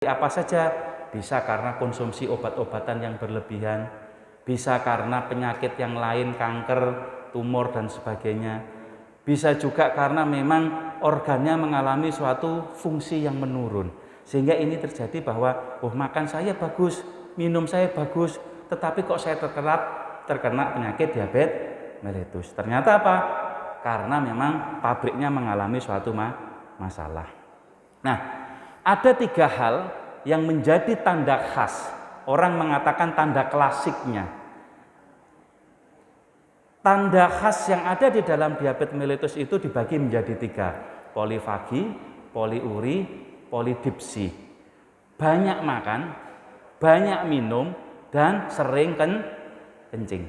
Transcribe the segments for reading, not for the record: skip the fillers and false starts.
Apa saja? Bisa karena konsumsi obat-obatan yang berlebihan, bisa karena penyakit yang lain, kanker, tumor dan sebagainya. Bisa juga karena memang organnya mengalami suatu fungsi yang menurun. Sehingga ini terjadi bahwa makan saya bagus, minum saya bagus, tetapi kok saya terkena penyakit diabetes mellitus. Ternyata apa? Karena memang pabriknya mengalami suatu masalah. Nah, ada 3 hal yang menjadi tanda khas. Orang mengatakan tanda klasiknya. Tanda khas yang ada di dalam diabetes mellitus itu dibagi menjadi 3. Polifagi, poliuri, polidipsi. Banyak makan, banyak minum, dan sering kencing.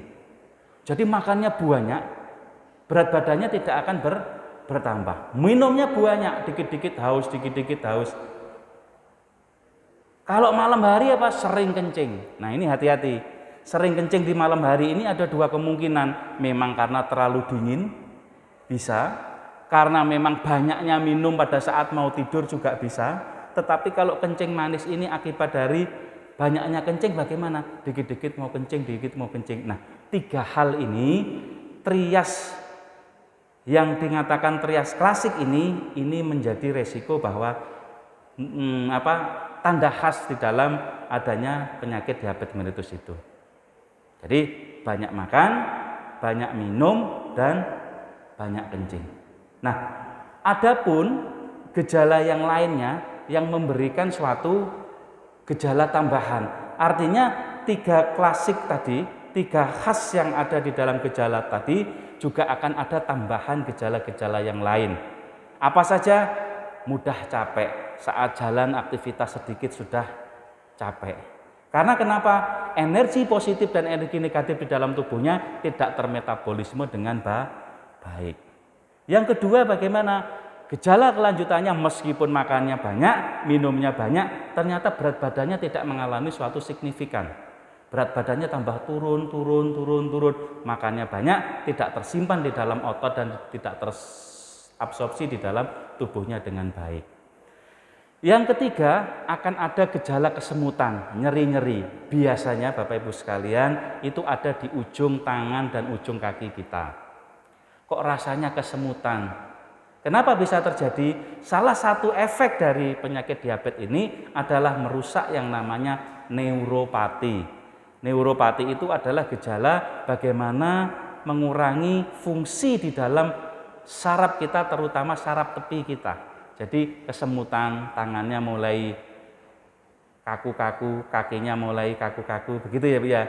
Jadi makannya banyak, berat badannya tidak akan bertambah. Minumnya banyak, dikit-dikit haus, dikit-dikit haus. Kalau malam hari apa? Sering kencing. Nah ini hati-hati. Sering kencing di malam hari ini ada 2 kemungkinan. Memang karena terlalu dingin, bisa. Karena memang banyaknya minum pada saat mau tidur juga bisa. Tetapi kalau kencing manis ini akibat dari banyaknya kencing bagaimana? Dikit-dikit mau kencing, dikit mau kencing. Nah 3 hal ini, trias yang dikatakan trias klasik ini menjadi resiko bahwa tanda khas di dalam adanya penyakit diabetes mellitus itu. Jadi banyak makan, banyak minum, dan banyak kencing. Nah, adapun gejala yang lainnya yang memberikan suatu gejala tambahan. Artinya 3 klasik tadi, 3 khas yang ada di dalam gejala tadi juga akan ada tambahan gejala-gejala yang lain. Apa saja? Mudah capek, saat jalan aktivitas sedikit sudah capek. Karena kenapa? Energi positif dan energi negatif di dalam tubuhnya tidak termetabolisme dengan baik. Yang kedua bagaimana? Gejala kelanjutannya meskipun makannya banyak, minumnya banyak, ternyata berat badannya tidak mengalami suatu signifikan. Berat badannya tambah turun, makannya banyak, tidak tersimpan di dalam otot dan tidak terabsorpsi di dalam tubuhnya dengan baik. Yang ketiga, akan ada gejala kesemutan, nyeri-nyeri. Biasanya Bapak Ibu sekalian itu ada di ujung tangan dan ujung kaki kita. Kok rasanya kesemutan? Kenapa bisa terjadi? Salah satu efek dari penyakit diabetes ini adalah merusak yang namanya neuropati. Neuropati itu adalah gejala bagaimana mengurangi fungsi di dalam saraf kita, terutama saraf tepi kita. Jadi kesemutan, tangannya mulai kaku-kaku, kakinya mulai kaku-kaku, begitu ya Bu ya.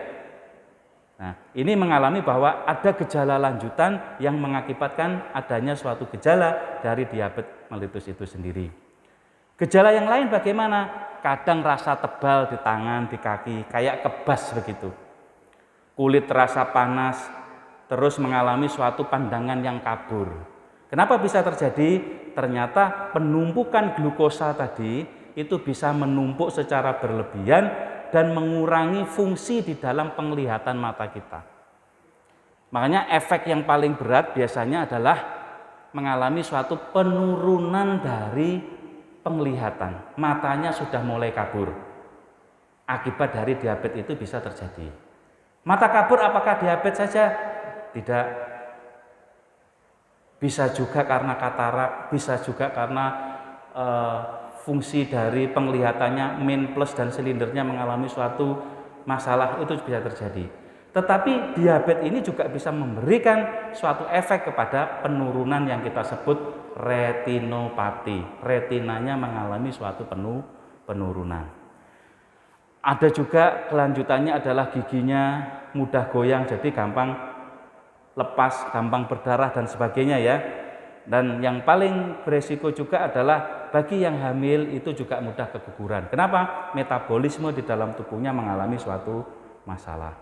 Nah, ini mengalami bahwa ada gejala lanjutan yang mengakibatkan adanya suatu gejala dari diabetes mellitus itu sendiri. Gejala yang lain bagaimana? Kadang rasa tebal di tangan, di kaki, kayak kebas begitu. Kulit terasa panas, terus mengalami suatu pandangan yang kabur. Kenapa bisa terjadi? Ternyata penumpukan glukosa tadi itu bisa menumpuk secara berlebihan dan mengurangi fungsi di dalam penglihatan mata kita. Makanya efek yang paling berat biasanya adalah mengalami suatu penurunan dari penglihatan. Matanya sudah mulai kabur. Akibat dari diabetes itu bisa terjadi. Mata kabur apakah diabetes saja? Tidak. Bisa juga karena katarak, bisa juga karena fungsi dari penglihatannya min plus dan silindernya mengalami suatu masalah, itu bisa terjadi. Tetapi diabetes ini juga bisa memberikan suatu efek kepada penurunan yang kita sebut retinopati. Retinanya mengalami suatu penurunan. Ada juga kelanjutannya adalah giginya mudah goyang, jadi gampang lepas, gampang berdarah dan sebagainya ya. Dan yang paling beresiko juga adalah bagi yang hamil itu juga mudah keguguran. Kenapa? Metabolisme di dalam tubuhnya mengalami suatu masalah.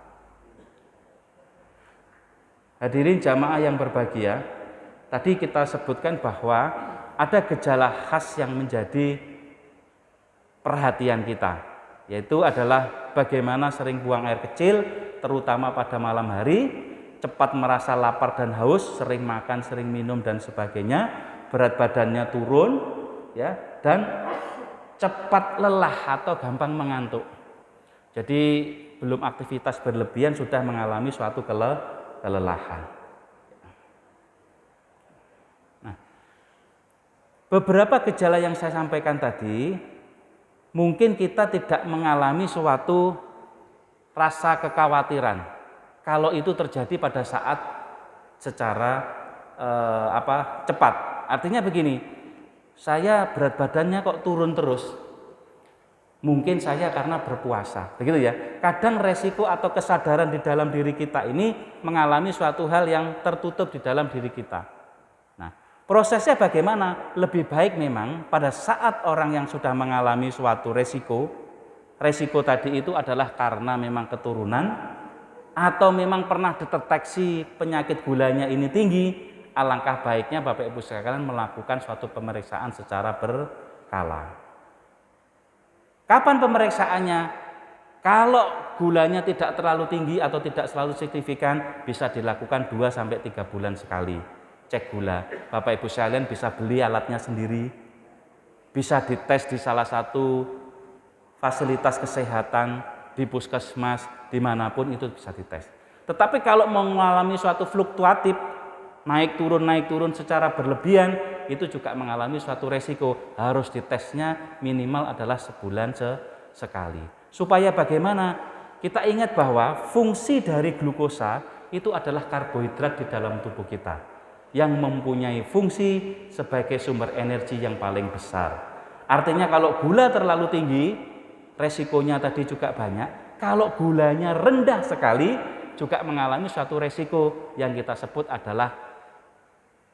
Hadirin jamaah yang berbahagia, tadi kita sebutkan bahwa ada gejala khas yang menjadi perhatian kita, yaitu adalah bagaimana sering buang air kecil, terutama pada malam hari, cepat merasa lapar dan haus, sering makan, sering minum dan sebagainya, berat badannya turun, ya, dan cepat lelah atau gampang mengantuk. Jadi belum aktivitas berlebihan sudah mengalami suatu kelelahan. Nah, beberapa gejala yang saya sampaikan tadi, mungkin kita tidak mengalami suatu rasa kekhawatiran. Kalau itu terjadi pada saat secara cepat. Artinya begini, saya berat badannya kok turun terus. Mungkin saya karena berpuasa, begitu ya. Kadang resiko atau kesadaran di dalam diri kita ini mengalami suatu hal yang tertutup di dalam diri kita. Nah, prosesnya bagaimana? Lebih baik memang pada saat orang yang sudah mengalami suatu resiko tadi itu adalah karena memang keturunan atau memang pernah dideteksi penyakit gulanya ini tinggi, alangkah baiknya Bapak Ibu sekalian melakukan suatu pemeriksaan secara berkala. Kapan pemeriksaannya? Kalau gulanya tidak terlalu tinggi atau tidak selalu signifikan, bisa dilakukan 2-3 bulan sekali. Cek gula. Bapak Ibu sekalian bisa beli alatnya sendiri. Bisa dites di salah satu fasilitas kesehatan, di puskesmas, dimanapun itu bisa dites. Tetapi kalau mengalami suatu fluktuatif, naik turun secara berlebihan, itu juga mengalami suatu resiko. Harus ditesnya minimal adalah sebulan sekali. Supaya bagaimana? Kita ingat bahwa fungsi dari glukosa itu adalah karbohidrat di dalam tubuh kita yang mempunyai fungsi sebagai sumber energi yang paling besar. Artinya kalau gula terlalu tinggi, resikonya tadi juga banyak. Kalau gulanya rendah sekali, juga mengalami suatu resiko yang kita sebut adalah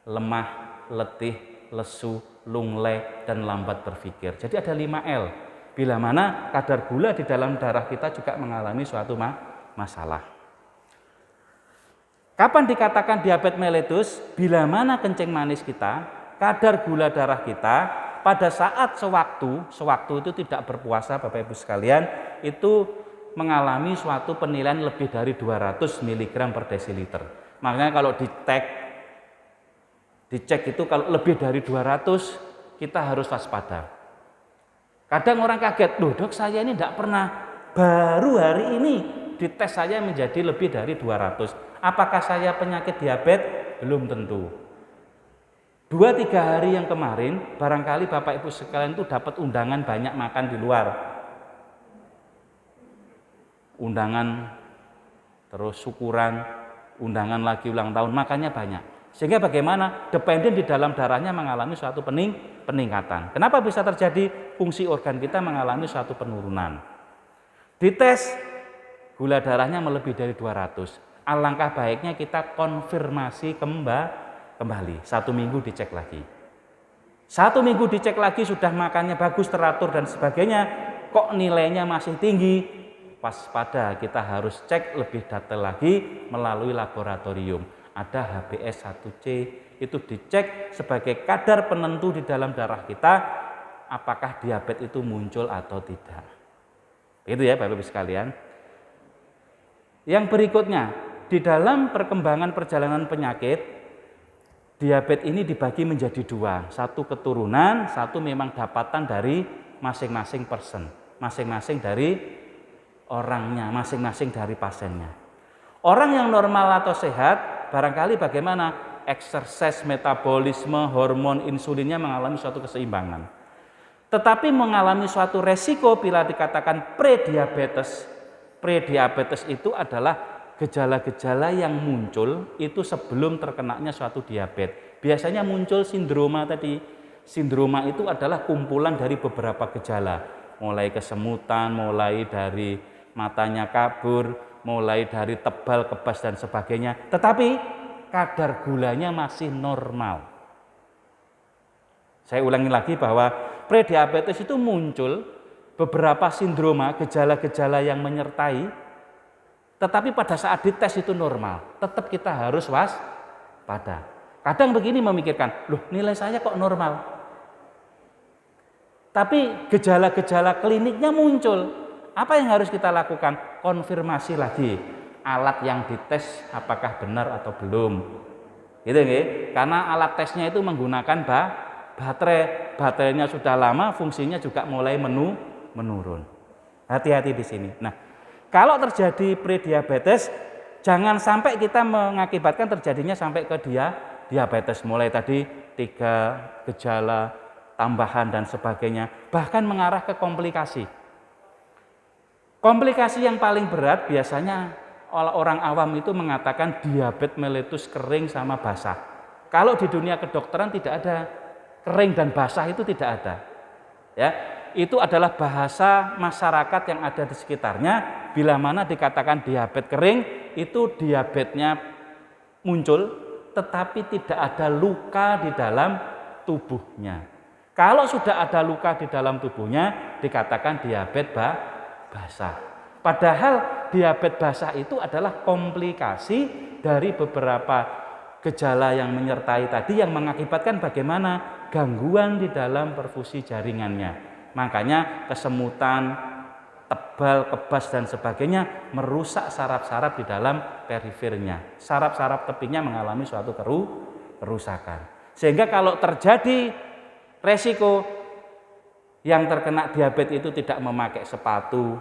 lemah, letih, lesu, lunglai, dan lambat berpikir. Jadi ada 5L. Bila mana kadar gula di dalam darah kita juga mengalami suatu masalah. Kapan dikatakan diabetes mellitus? Bila mana kencing manis kita, kadar gula darah kita pada saat sewaktu itu tidak berpuasa, Bapak Ibu sekalian, itu mengalami suatu penilaian lebih dari 200 mg per desiliter. Makanya kalau dicek itu kalau lebih dari 200 kita harus waspada. Kadang orang kaget, loh dok saya ini tidak pernah, baru hari ini dites saya menjadi lebih dari 200. Apakah saya penyakit diabetes? Belum tentu. 2-3 hari yang kemarin barangkali Bapak Ibu sekalian itu dapat undangan banyak makan di luar. Undangan terus syukuran, undangan lagi ulang tahun, makannya banyak. Sehingga bagaimana? Dependen di dalam darahnya mengalami suatu peningkatan. Kenapa bisa terjadi? Fungsi organ kita mengalami suatu penurunan. Dites gula darahnya melebihi dari 200. Alangkah baiknya kita konfirmasi kembali. 1 minggu dicek lagi. 1 minggu dicek lagi sudah makannya bagus, teratur dan sebagainya. Kok nilainya masih tinggi? Waspada, kita harus cek lebih detail lagi melalui laboratorium. Ada HbS1c, itu dicek sebagai kadar penentu di dalam darah kita apakah diabetes itu muncul atau tidak. Itu ya Bapak Ibu sekalian. Yang berikutnya, di dalam perkembangan perjalanan penyakit, diabetes ini dibagi menjadi 2. Satu keturunan, satu memang dapatan dari masing-masing person, masing-masing dari orangnya, masing-masing dari pasiennya. Orang yang normal atau sehat, barangkali bagaimana? Exercise, metabolisme, hormon, insulinnya mengalami suatu keseimbangan. Tetapi mengalami suatu resiko bila dikatakan prediabetes. Prediabetes itu adalah gejala-gejala yang muncul itu sebelum terkenanya suatu diabetes. Biasanya muncul sindroma tadi. Sindroma itu adalah kumpulan dari beberapa gejala. Mulai kesemutan, mulai dari matanya kabur, mulai dari tebal, kebas dan sebagainya. Tetapi kadar gulanya masih normal. Saya ulangi lagi bahwa prediabetes itu muncul beberapa sindroma, gejala-gejala yang menyertai, tetapi pada saat dites itu normal. Tetap kita harus waspada. Kadang begini memikirkan, loh nilai saya kok normal? Tapi gejala-gejala kliniknya muncul. Apa yang harus kita lakukan? Konfirmasi lagi. Alat yang dites apakah benar atau belum. Gitu nggih. Karena alat tesnya itu menggunakan baterai. baterainya sudah lama, fungsinya juga mulai menurun. Hati-hati di sini. Nah, kalau terjadi prediabetes, jangan sampai kita mengakibatkan terjadinya sampai ke diabetes. Mulai tadi 3 gejala tambahan dan sebagainya, bahkan mengarah ke komplikasi. Komplikasi yang paling berat biasanya orang awam itu mengatakan diabetes mellitus kering sama basah. Kalau di dunia kedokteran tidak ada kering dan basah, itu tidak ada. Ya, itu adalah bahasa masyarakat yang ada di sekitarnya. Bila mana dikatakan diabetes kering, itu diabetesnya muncul, tetapi tidak ada luka di dalam tubuhnya. Kalau sudah ada luka di dalam tubuhnya, dikatakan diabetes basah. Padahal diabetes basah itu adalah komplikasi dari beberapa gejala yang menyertai tadi yang mengakibatkan bagaimana gangguan di dalam perfusi jaringannya. Makanya kesemutan, tebal, kebas dan sebagainya merusak saraf-saraf di dalam perifernya. Saraf-saraf tepinya mengalami suatu kerusakan. Sehingga kalau terjadi resiko yang terkena diabetes itu tidak memakai sepatu,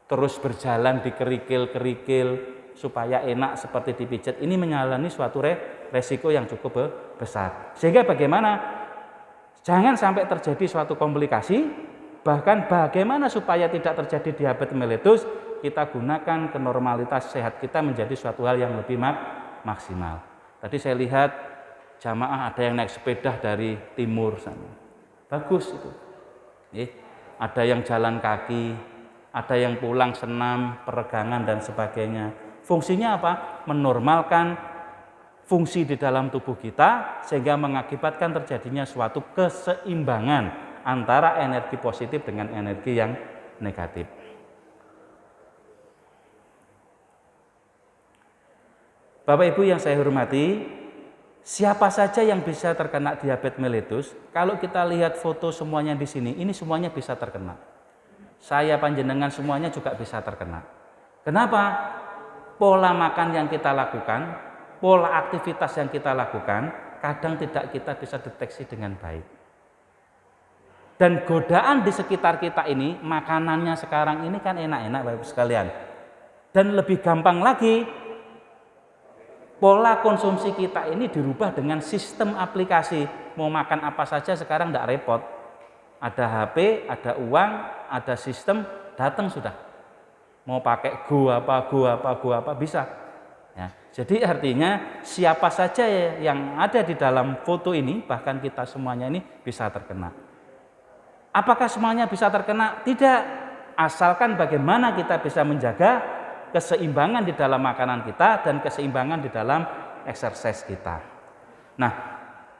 terus berjalan di kerikil-kerikil supaya enak seperti dipijat, ini mengalami suatu resiko yang cukup besar. Sehingga bagaimana? Jangan sampai terjadi suatu komplikasi, bahkan bagaimana supaya tidak terjadi diabetes mellitus, kita gunakan kenormalitas sehat kita menjadi suatu hal yang lebih maksimal. Tadi saya lihat jamaah ada yang naik sepeda dari timur sana. Bagus itu. Ada yang jalan kaki, ada yang pulang senam, peregangan dan sebagainya. Fungsinya apa? Menormalkan fungsi di dalam tubuh kita sehingga mengakibatkan terjadinya suatu keseimbangan antara energi positif dengan energi yang negatif. Bapak Ibu yang saya hormati, siapa saja yang bisa terkena diabetes mellitus? Kalau kita lihat foto semuanya di sini, ini semuanya bisa terkena. Saya panjenengan semuanya juga bisa terkena. Kenapa? Pola makan yang kita lakukan, pola aktivitas yang kita lakukan, kadang tidak kita bisa deteksi dengan baik. Dan godaan di sekitar kita ini, makanannya sekarang ini kan enak-enak Bapak Ibu sekalian. Dan lebih gampang lagi, pola konsumsi kita ini dirubah dengan sistem aplikasi. Mau makan apa saja sekarang tidak repot. Ada HP, ada uang, ada sistem, datang sudah. Mau pakai go apa bisa. Ya, jadi artinya siapa saja yang ada di dalam foto ini, bahkan kita semuanya ini bisa terkena. Apakah semuanya bisa terkena? Tidak. Asalkan bagaimana kita bisa menjaga keseimbangan di dalam makanan kita dan keseimbangan di dalam exercise kita. Nah,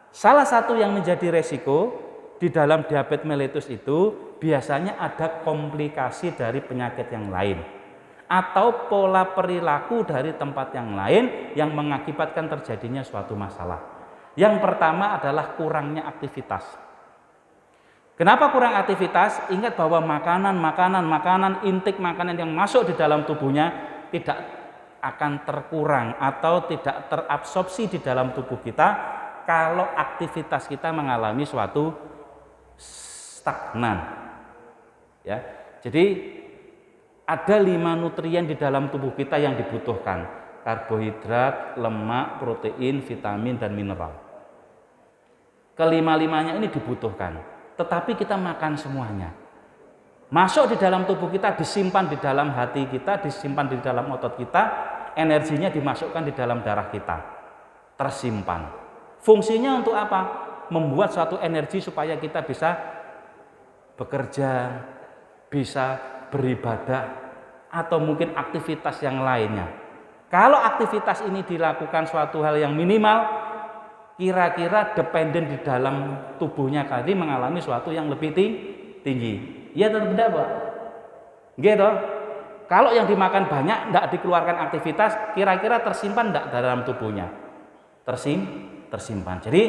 salah satu yang menjadi resiko di dalam diabetes mellitus itu biasanya ada komplikasi dari penyakit yang lain atau pola perilaku dari tempat yang lain yang mengakibatkan terjadinya suatu masalah. Yang pertama adalah kurangnya aktivitas. Kenapa kurang aktivitas? Ingat bahwa makanan, intake makanan yang masuk di dalam tubuhnya tidak akan terkurang atau tidak terabsorpsi di dalam tubuh kita kalau aktivitas kita mengalami suatu stagnan. Ya. Jadi ada 5 nutrien di dalam tubuh kita yang dibutuhkan. Karbohidrat, lemak, protein, vitamin, dan mineral. Kelima-limanya ini dibutuhkan. Tetapi kita makan semuanya. Masuk di dalam tubuh kita, disimpan di dalam hati kita, disimpan di dalam otot kita, energinya dimasukkan di dalam darah kita. Tersimpan. Fungsinya untuk apa? Membuat suatu energi supaya kita bisa bekerja, bisa beribadah, atau mungkin aktivitas yang lainnya. Kalau aktivitas ini dilakukan suatu hal yang minimal, kira-kira dependen di dalam tubuhnya tadi mengalami suatu yang lebih tinggi. Iya atau tidak, Pak? Gitu. Kalau yang dimakan banyak, tidak dikeluarkan aktivitas, kira-kira tersimpan tidak dalam tubuhnya? Tersimpan. Jadi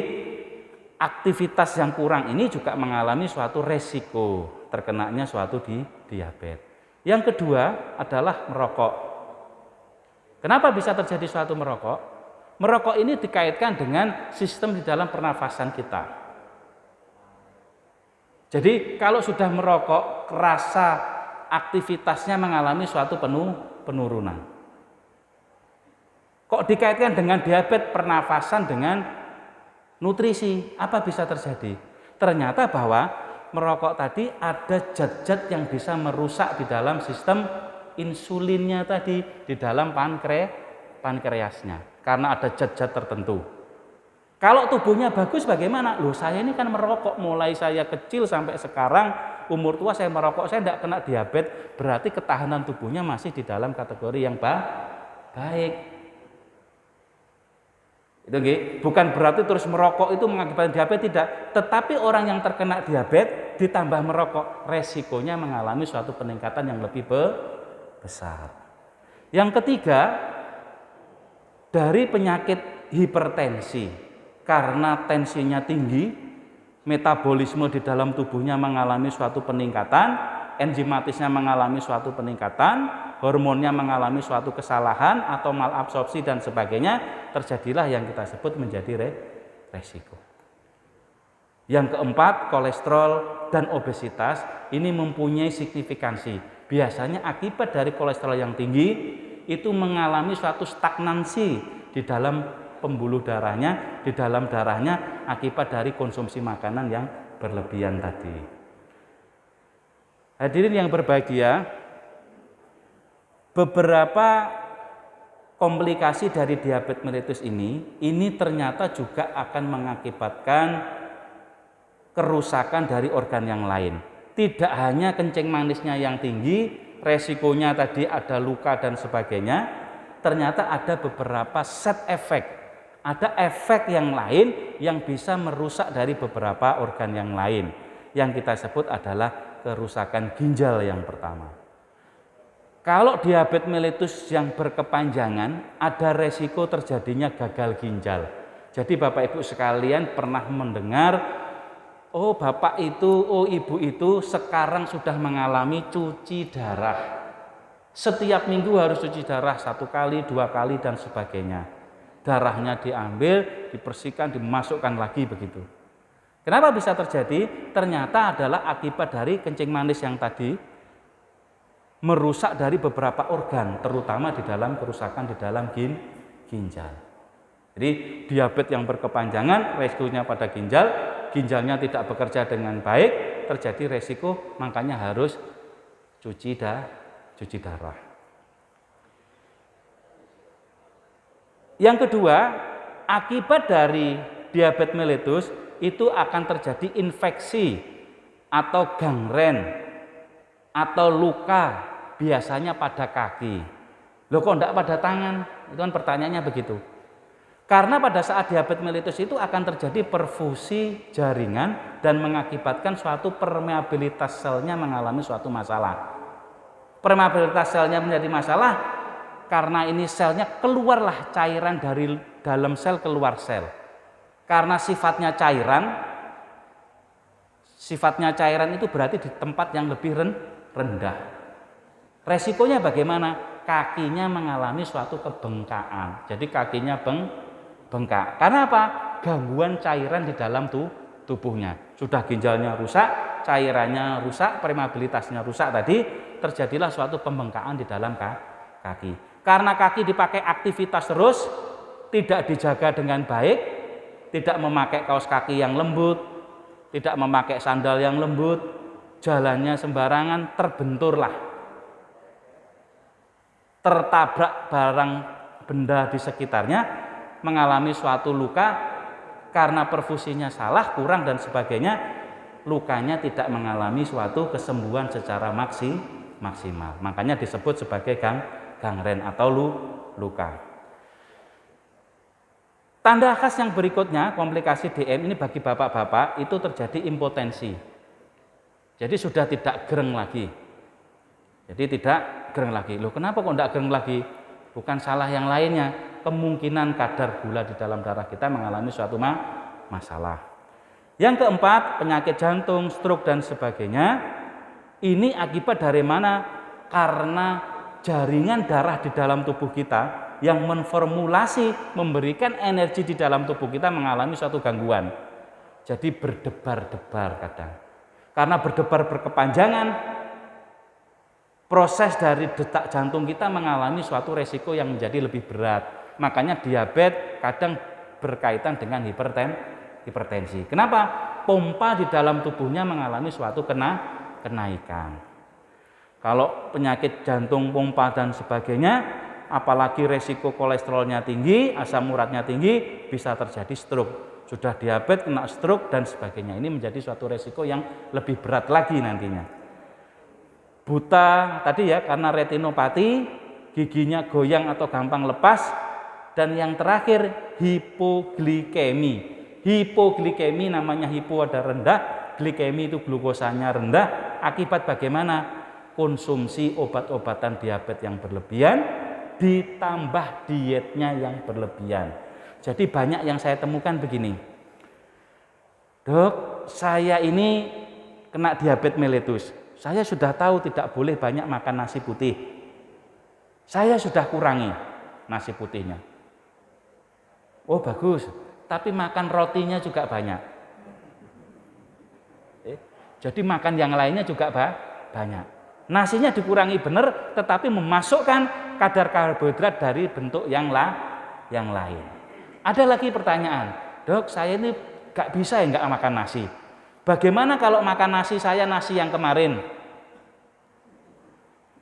aktivitas yang kurang ini juga mengalami suatu resiko terkenanya suatu diabetes. Yang kedua adalah merokok. Kenapa bisa terjadi suatu merokok? Merokok ini dikaitkan dengan sistem di dalam pernafasan kita. Jadi kalau sudah merokok, rasa aktivitasnya mengalami suatu penurunan. Kok dikaitkan dengan diabetes pernafasan dengan nutrisi? Apa bisa terjadi? Ternyata bahwa merokok tadi ada zat-zat yang bisa merusak di dalam sistem insulinnya tadi, di dalam pankreasnya, karena ada zat-zat tertentu. Kalau tubuhnya bagus bagaimana? Loh, saya ini kan merokok mulai saya kecil sampai sekarang, umur tua saya merokok, saya tidak kena diabetes, berarti ketahanan tubuhnya masih di dalam kategori yang baik. Itu bukan berarti terus merokok itu mengakibatkan diabetes, tidak. Tetapi orang yang terkena diabetes ditambah merokok, resikonya mengalami suatu peningkatan yang lebih besar. Yang ketiga, dari penyakit hipertensi. Karena tensinya tinggi, metabolisme di dalam tubuhnya mengalami suatu peningkatan, enzimatisnya mengalami suatu peningkatan, hormonnya mengalami suatu kesalahan atau malabsorpsi dan sebagainya, terjadilah yang kita sebut menjadi resiko. Yang keempat, kolesterol dan obesitas ini mempunyai signifikansi. Biasanya akibat dari kolesterol yang tinggi itu mengalami suatu stagnansi di dalam pembuluh darahnya, di dalam darahnya akibat dari konsumsi makanan yang berlebihan tadi. Hadirin yang berbahagia, beberapa komplikasi dari diabetes mellitus ini ternyata juga akan mengakibatkan kerusakan dari organ yang lain. Tidak hanya kencing manisnya yang tinggi, resikonya tadi ada luka dan sebagainya, ternyata ada beberapa set efek. Ada efek yang lain yang bisa merusak dari beberapa organ yang lain. Yang kita sebut adalah kerusakan ginjal yang pertama. Kalau diabetes mellitus yang berkepanjangan, ada resiko terjadinya gagal ginjal. Jadi Bapak Ibu sekalian pernah mendengar, oh Bapak itu, oh Ibu itu sekarang sudah mengalami cuci darah. Setiap minggu harus cuci darah 1 kali, 2 kali dan sebagainya. Darahnya diambil, dibersihkan, dimasukkan lagi begitu. Kenapa bisa terjadi? Ternyata adalah akibat dari kencing manis yang tadi merusak dari beberapa organ, terutama di dalam kerusakan di dalam ginjal. Jadi diabetes yang berkepanjangan, resikonya pada ginjal, ginjalnya tidak bekerja dengan baik, terjadi resiko, makanya harus cuci darah. Yang kedua, akibat dari diabetes mellitus itu akan terjadi infeksi atau gangren atau luka, biasanya pada kaki. Loh kok enggak pada tangan? Itu kan pertanyaannya begitu. Karena pada saat diabetes mellitus itu akan terjadi perfusi jaringan dan mengakibatkan suatu permeabilitas selnya mengalami suatu masalah. Permeabilitas selnya menjadi masalah karena ini selnya keluarlah cairan dari dalam sel keluar sel. Karena sifatnya cairan itu berarti di tempat yang lebih rendah. Resikonya bagaimana? Kakinya mengalami suatu kebengkakan. Jadi kakinya bengkak. Karena apa? Gangguan cairan di dalam tubuhnya. Sudah ginjalnya rusak, cairannya rusak, permeabilitasnya rusak tadi, terjadilah suatu pembengkakan di dalam kaki. Karena kaki dipakai aktivitas terus, tidak dijaga dengan baik, tidak memakai kaos kaki yang lembut, tidak memakai sandal yang lembut, jalannya sembarangan, terbenturlah. Tertabrak barang benda di sekitarnya, mengalami suatu luka, karena perfusinya salah, kurang dan sebagainya, lukanya tidak mengalami suatu kesembuhan secara maksimal. Makanya disebut sebagai gangren atau luka. Tanda khas yang berikutnya, komplikasi DM ini bagi bapak-bapak itu terjadi impotensi. Jadi sudah tidak gereng lagi. Loh kenapa kok tidak gereng lagi? Bukan salah yang lainnya. Kemungkinan kadar gula di dalam darah kita mengalami suatu masalah. Yang keempat, penyakit jantung, stroke dan sebagainya. Ini akibat dari mana? Karena jaringan darah di dalam tubuh kita yang menformulasi, memberikan energi di dalam tubuh kita mengalami suatu gangguan. Jadi berdebar-debar kadang. Karena berdebar berkepanjangan, proses dari detak jantung kita mengalami suatu resiko yang menjadi lebih berat. Makanya diabetes kadang berkaitan dengan hipertensi. Kenapa? Pompa di dalam tubuhnya mengalami suatu kenaikan. Kalau penyakit jantung, pompa dan sebagainya, apalagi resiko kolesterolnya tinggi, asam uratnya tinggi, bisa terjadi stroke. Sudah diabetes, kena stroke dan sebagainya. Ini menjadi suatu resiko yang lebih berat lagi nantinya. Buta tadi ya karena retinopati, giginya goyang atau gampang lepas, dan yang terakhir hipoglikemi. Hipoglikemi namanya hipo ada rendah, glikemi itu glukosanya rendah. Akibat bagaimana? Konsumsi obat-obatan diabetes yang berlebihan ditambah dietnya yang berlebihan. Jadi banyak yang saya temukan begini, Dok, saya ini kena diabetes mellitus. Saya sudah tahu tidak boleh banyak makan nasi putih. Saya sudah kurangi nasi putihnya. Oh bagus, tapi makan rotinya juga banyak. Jadi makan yang lainnya juga banyak. Nasinya dikurangi benar, tetapi memasukkan kadar karbohidrat dari bentuk yang lain. Ada lagi pertanyaan, Dok, saya ini gak bisa ya gak makan nasi. Bagaimana kalau makan nasi saya nasi yang kemarin?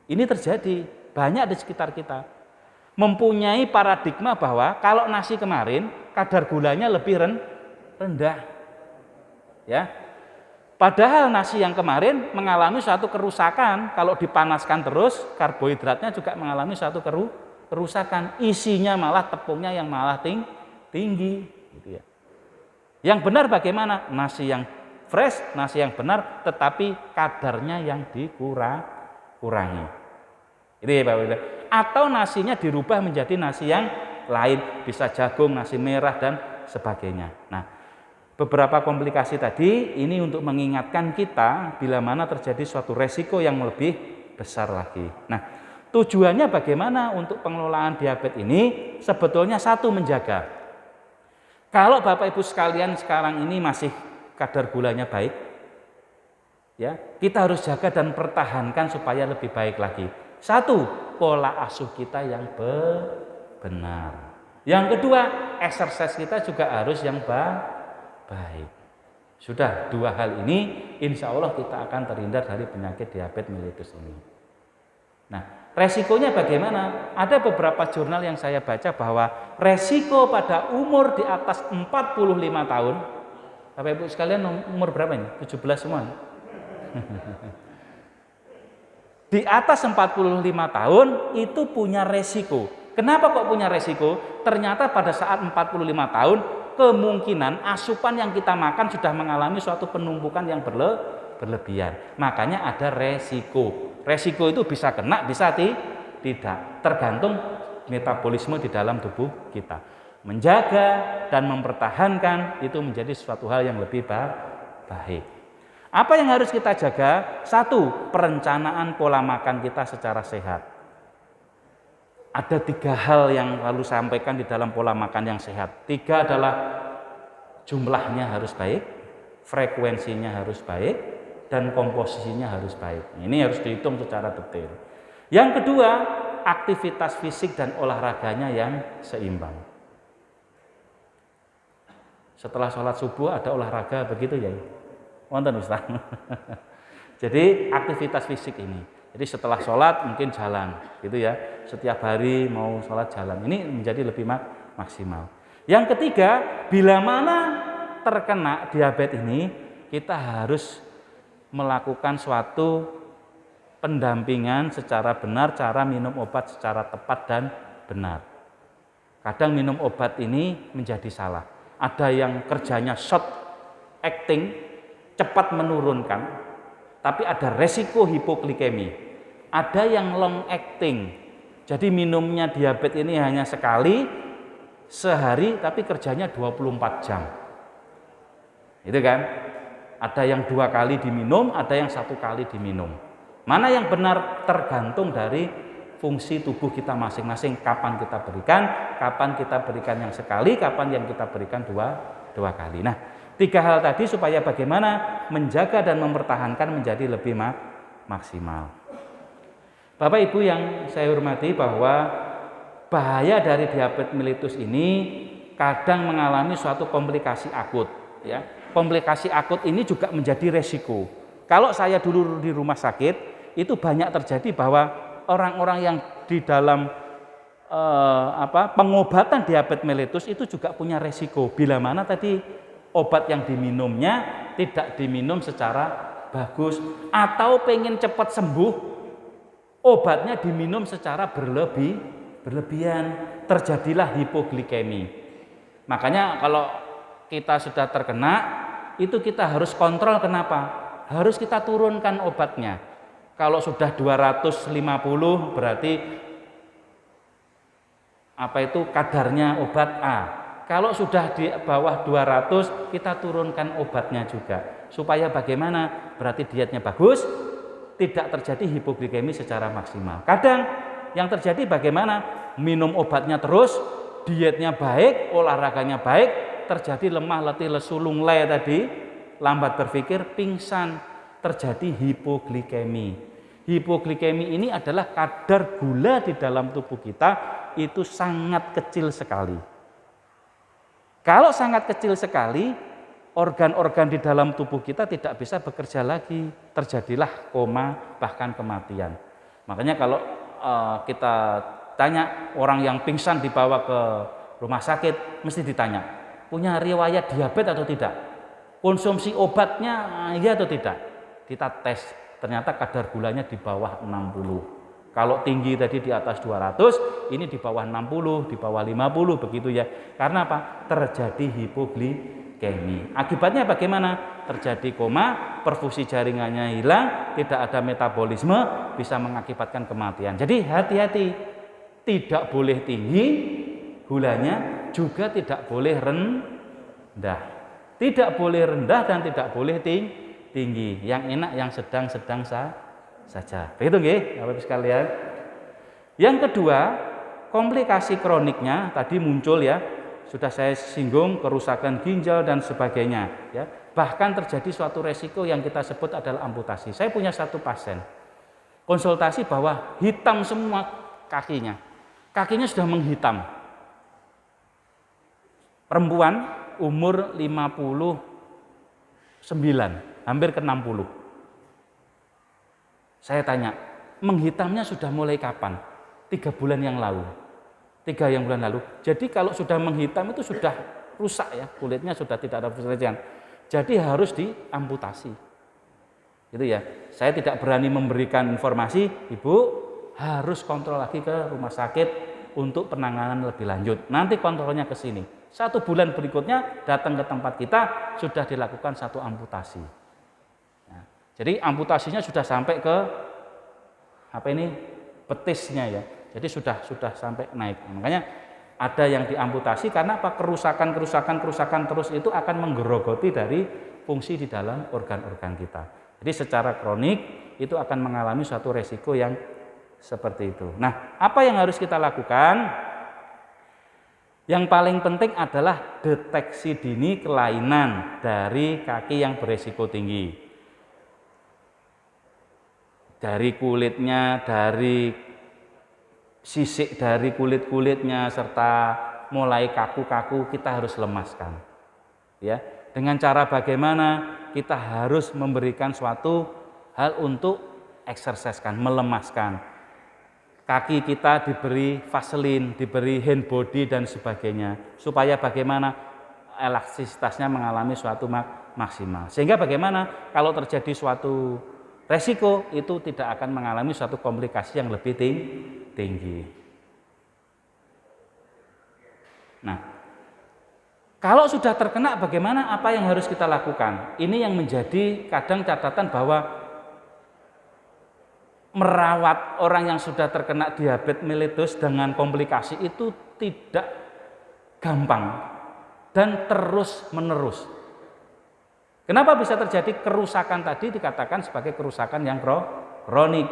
Ini terjadi banyak di sekitar kita. Mempunyai paradigma bahwa kalau nasi kemarin kadar gulanya lebih rendah. Ya. Padahal nasi yang kemarin mengalami suatu kerusakan. Kalau dipanaskan terus, karbohidratnya juga mengalami suatu kerusakan. Isinya malah tepungnya yang malah tinggi gitu ya. Yang benar bagaimana? Nasi yang fresh, nasi yang benar, tetapi kadarnya yang dikurangi. Itu ya Pak Wida. Atau nasinya dirubah menjadi nasi yang lain, bisa jagung, nasi merah dan sebagainya. Nah, beberapa komplikasi tadi ini untuk mengingatkan kita bila mana terjadi suatu resiko yang lebih besar lagi. Nah, tujuannya bagaimana untuk pengelolaan diabetes ini? Sebetulnya satu, menjaga. Kalau Bapak Ibu sekalian sekarang ini masih kadar gulanya baik, ya, kita harus jaga dan pertahankan supaya lebih baik lagi. Satu, pola asuh kita yang benar. Yang kedua, exercise kita juga harus yang baik. Sudah dua hal ini, insya Allah kita akan terhindar dari penyakit diabetes mellitus ini. Nah, resikonya bagaimana? Ada beberapa jurnal yang saya baca bahwa resiko pada umur di atas 45 tahun, Bapak Ibu sekalian umur berapa ini? 17 semua. Di atas 45 tahun itu punya resiko. Kenapa kok punya resiko? Ternyata pada saat 45 tahun kemungkinan asupan yang kita makan sudah mengalami suatu penumpukan yang berlebihan. Makanya ada resiko. Resiko itu bisa kena, bisa tidak. Tergantung metabolisme di dalam tubuh kita. Menjaga dan mempertahankan itu menjadi suatu hal yang lebih baik. Apa yang harus kita jaga? Satu, perencanaan pola makan kita secara sehat. Ada 3 hal yang lalu sampaikan di dalam pola makan yang sehat. 3 adalah jumlahnya harus baik, frekuensinya harus baik, dan komposisinya harus baik. Ini harus dihitung secara detail. Yang kedua, aktivitas fisik dan olahraganya yang seimbang. Setelah sholat subuh ada olahraga begitu ya? Wonten Ustaz. Jadi aktivitas fisik ini. Jadi setelah sholat mungkin jalan, gitu ya. Setiap hari mau sholat jalan. Ini menjadi lebih maksimal. Yang ketiga, bila mana terkena diabetes ini, kita harus melakukan suatu pendampingan secara benar, cara minum obat secara tepat dan benar. Kadang minum obat ini menjadi salah. Ada yang kerjanya short acting, cepat menurunkan, tapi ada resiko hipoglikemi. Ada yang long acting, jadi minumnya diabetes ini hanya sekali sehari, tapi kerjanya 24 jam. Itu kan? Ada yang 2 kali diminum, ada yang 1 kali diminum. Mana yang benar tergantung dari fungsi tubuh kita masing-masing. Kapan kita berikan yang sekali, kapan yang kita berikan dua kali. Nah, 3 hal tadi supaya bagaimana menjaga dan mempertahankan menjadi lebih maksimal. Bapak Ibu yang saya hormati, bahwa bahaya dari diabetes mellitus ini kadang mengalami suatu komplikasi akut, ya. Komplikasi akut ini juga menjadi resiko. Kalau saya dulu di rumah sakit, itu banyak terjadi bahwa orang-orang yang di dalam pengobatan diabetes mellitus itu juga punya resiko. Bila mana tadi obat yang diminumnya tidak diminum secara bagus, atau pengen cepat sembuh, obatnya diminum secara berlebihan, terjadilah hipoglikemi. Makanya kalau kita sudah terkena, itu kita harus kontrol. Kenapa? Harus kita turunkan obatnya. Kalau sudah 250 berarti kadarnya obat A. Kalau sudah di bawah 200, kita turunkan obatnya juga. Supaya bagaimana? Berarti dietnya bagus, tidak terjadi hipoglikemi secara maksimal. Kadang yang terjadi bagaimana? Minum obatnya terus, dietnya baik, olahraganya baik, terjadi lemah, letih, lesu, lunglai tadi, lambat berpikir, pingsan, terjadi hipoglikemi. Hipoglikemi ini adalah kadar gula di dalam tubuh kita itu sangat kecil sekali. Kalau sangat kecil sekali, organ-organ di dalam tubuh kita tidak bisa bekerja lagi, terjadilah koma, bahkan kematian. Makanya kalau kita tanya orang yang pingsan dibawa ke rumah sakit, mesti ditanya, punya riwayat diabetes atau tidak? Konsumsi obatnya iya atau tidak? Kita tes, ternyata kadar gulanya di bawah 60. Kalau tinggi tadi di atas 200, ini di bawah 60, di bawah 50, begitu ya. Karena apa? Terjadi hipoglikemi. Akibatnya bagaimana? Terjadi koma, perfusi jaringannya hilang, tidak ada metabolisme, bisa mengakibatkan kematian. Jadi hati-hati, tidak boleh tinggi gulanya, juga tidak boleh rendah. Tidak boleh rendah dan tidak boleh tinggi. Yang enak yang sedang-sedang saja. Begitu nggih, Bapak Ibu sekalian. Yang kedua, komplikasi kroniknya tadi muncul ya, sudah saya singgung, kerusakan ginjal dan sebagainya ya. Bahkan terjadi suatu resiko yang kita sebut adalah amputasi. Saya punya satu pasien konsultasi bahwa hitam semua kakinya. Kakinya sudah menghitam. Perempuan umur 59, hampir ke 60. Saya tanya, menghitamnya sudah mulai kapan? 3 bulan yang lalu. 3 bulan lalu. Jadi kalau sudah menghitam itu sudah rusak ya, kulitnya sudah tidak ada fungsinya. Jadi harus diamputasi. Gitu ya. Saya tidak berani memberikan informasi, Ibu harus kontrol lagi ke rumah sakit untuk penanganan lebih lanjut. Nanti kontrolnya ke sini. 1 bulan berikutnya datang ke tempat kita, sudah dilakukan satu amputasi. Nah, jadi amputasinya sudah sampai ke betisnya ya. Jadi sudah sampai naik. Makanya ada yang diamputasi karena apa? Kerusakan terus itu akan menggerogoti dari fungsi di dalam organ-organ kita. Jadi secara kronik itu akan mengalami suatu resiko yang seperti itu. Nah, apa yang harus kita lakukan? Yang paling penting adalah deteksi dini kelainan dari kaki yang beresiko tinggi. Dari kulitnya, dari sisik dari kulit-kulitnya, serta mulai kaku-kaku kita harus lemaskan. Ya, dengan cara bagaimana? Kita harus memberikan suatu hal untuk eksersiskan, melemaskan. Kaki kita diberi vaselin, diberi hand body dan sebagainya. Supaya bagaimana? Elastisitasnya mengalami suatu maksimal. Sehingga bagaimana? Kalau terjadi suatu resiko itu tidak akan mengalami suatu komplikasi yang lebih tinggi. Nah, kalau sudah terkena bagaimana? Apa yang harus kita lakukan? Ini yang menjadi kadang catatan bahwa merawat orang yang sudah terkena diabetes mellitus dengan komplikasi itu tidak gampang dan terus menerus. Kenapa bisa terjadi kerusakan tadi dikatakan sebagai kerusakan yang kronik,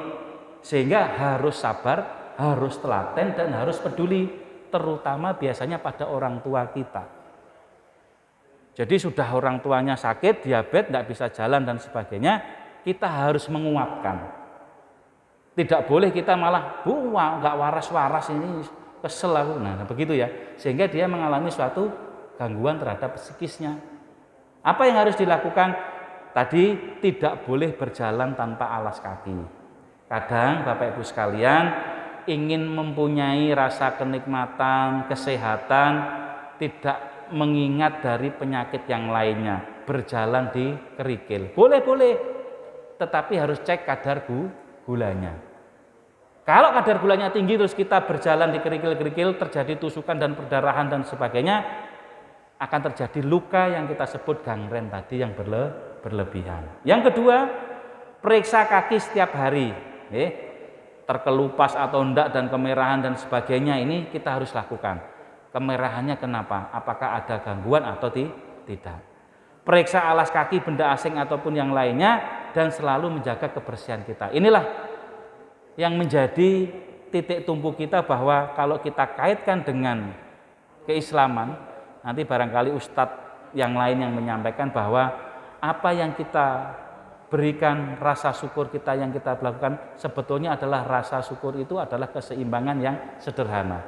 sehingga harus sabar, harus telaten dan harus peduli, terutama biasanya pada orang tua kita. Jadi sudah orang tuanya sakit, diabetes, tidak bisa jalan dan sebagainya, kita harus menguatkan. Tidak boleh kita malah, nggak waras-waras ini, kesel aku. Nah, begitu ya. Sehingga dia mengalami suatu gangguan terhadap psikisnya. Apa yang harus dilakukan? Tadi tidak boleh berjalan tanpa alas kaki. Kadang Bapak Ibu sekalian ingin mempunyai rasa kenikmatan, kesehatan, tidak mengingat dari penyakit yang lainnya, berjalan di kerikil. Boleh, tetapi harus cek kadar gulanya. Kalau kadar gulanya tinggi terus kita berjalan di kerikil-kerikil, terjadi tusukan dan perdarahan dan sebagainya, akan terjadi luka yang kita sebut gangren tadi yang berlebihan. Yang kedua, periksa kaki setiap hari. Terkelupas atau enggak dan kemerahan dan sebagainya ini kita harus lakukan. Kemerahannya kenapa? Apakah ada gangguan atau tidak? Periksa alas kaki, benda asing ataupun yang lainnya, dan selalu menjaga kebersihan kita. Inilah yang menjadi titik tumpu kita, bahwa kalau kita kaitkan dengan keislaman, nanti barangkali ustadz yang lain yang menyampaikan bahwa apa yang kita berikan, rasa syukur kita yang kita lakukan, sebetulnya adalah rasa syukur itu adalah keseimbangan yang sederhana.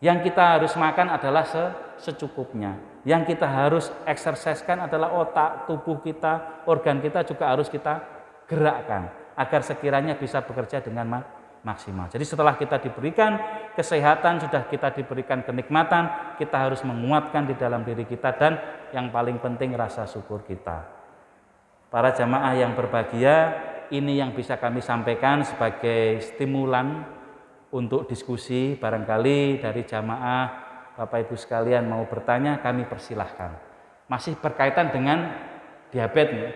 Yang kita harus makan adalah secukupnya. Yang kita harus eksersiskan adalah otak, tubuh kita, organ kita juga harus kita gerakkan agar sekiranya bisa bekerja dengan maksimal. Jadi setelah kita diberikan kesehatan, sudah kita diberikan kenikmatan, kita harus menguatkan di dalam diri kita, dan yang paling penting rasa syukur kita. Para jamaah yang berbahagia, ini yang bisa kami sampaikan sebagai stimulan untuk diskusi. Barangkali dari jamaah Bapak Ibu sekalian mau bertanya, kami persilahkan. Masih berkaitan dengan diabetes,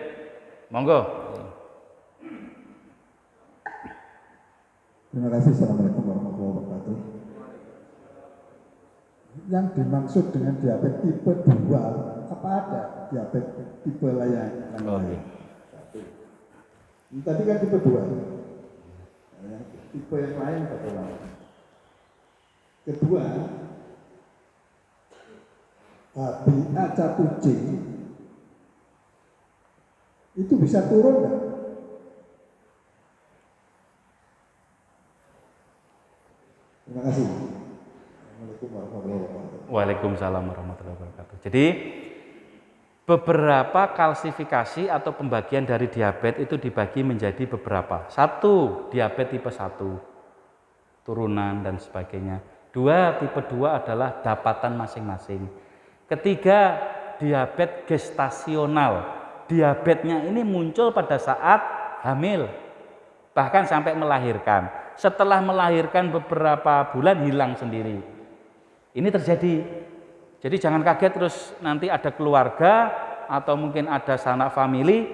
monggo. Terima kasih. Assalamualaikum warahmatullahi wabarakatuh. Yang dimaksud dengan diabetes tipe 2, apa ada diabetes tipe lain? Tadi kan tipe 2. Tipe yang lain adalah kedua, HbA1c itu bisa turun nggak? Terima kasih. Assalamualaikum warahmatullahi wabarakatuh. Waalaikumsalam warahmatullahi wabarakatuh. Jadi beberapa klasifikasi atau pembagian dari diabetes itu dibagi menjadi beberapa. 1, diabetes tipe 1, turunan dan sebagainya. 2, tipe 2 adalah dapatan masing-masing. Ketiga, diabetes gestasional. Diabetesnya ini muncul pada saat hamil, bahkan sampai melahirkan. Setelah melahirkan beberapa bulan hilang sendiri. Ini terjadi. Jadi jangan kaget terus nanti ada keluarga atau mungkin ada sanak famili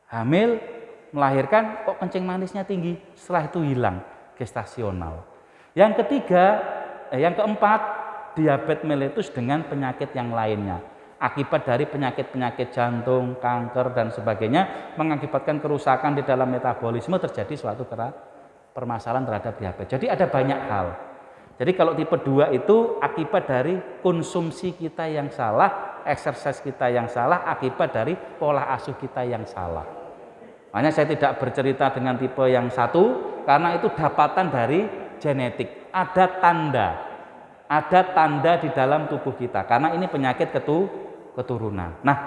hamil, melahirkan, kok kencing manisnya tinggi. Setelah itu hilang, gestasional. Yang keempat, diabetes mellitus dengan penyakit yang lainnya. Akibat dari penyakit-penyakit jantung, kanker dan sebagainya, mengakibatkan kerusakan di dalam metabolisme, terjadi suatu permasalahan terhadap diabetes. Jadi ada banyak hal. Jadi kalau tipe 2 itu akibat dari konsumsi kita yang salah, exercise kita yang salah, akibat dari pola asuh kita yang salah. Makanya saya tidak bercerita dengan tipe yang 1 karena itu dapatan dari genetik. Ada tanda di dalam tubuh kita karena ini penyakit keturunan. Nah,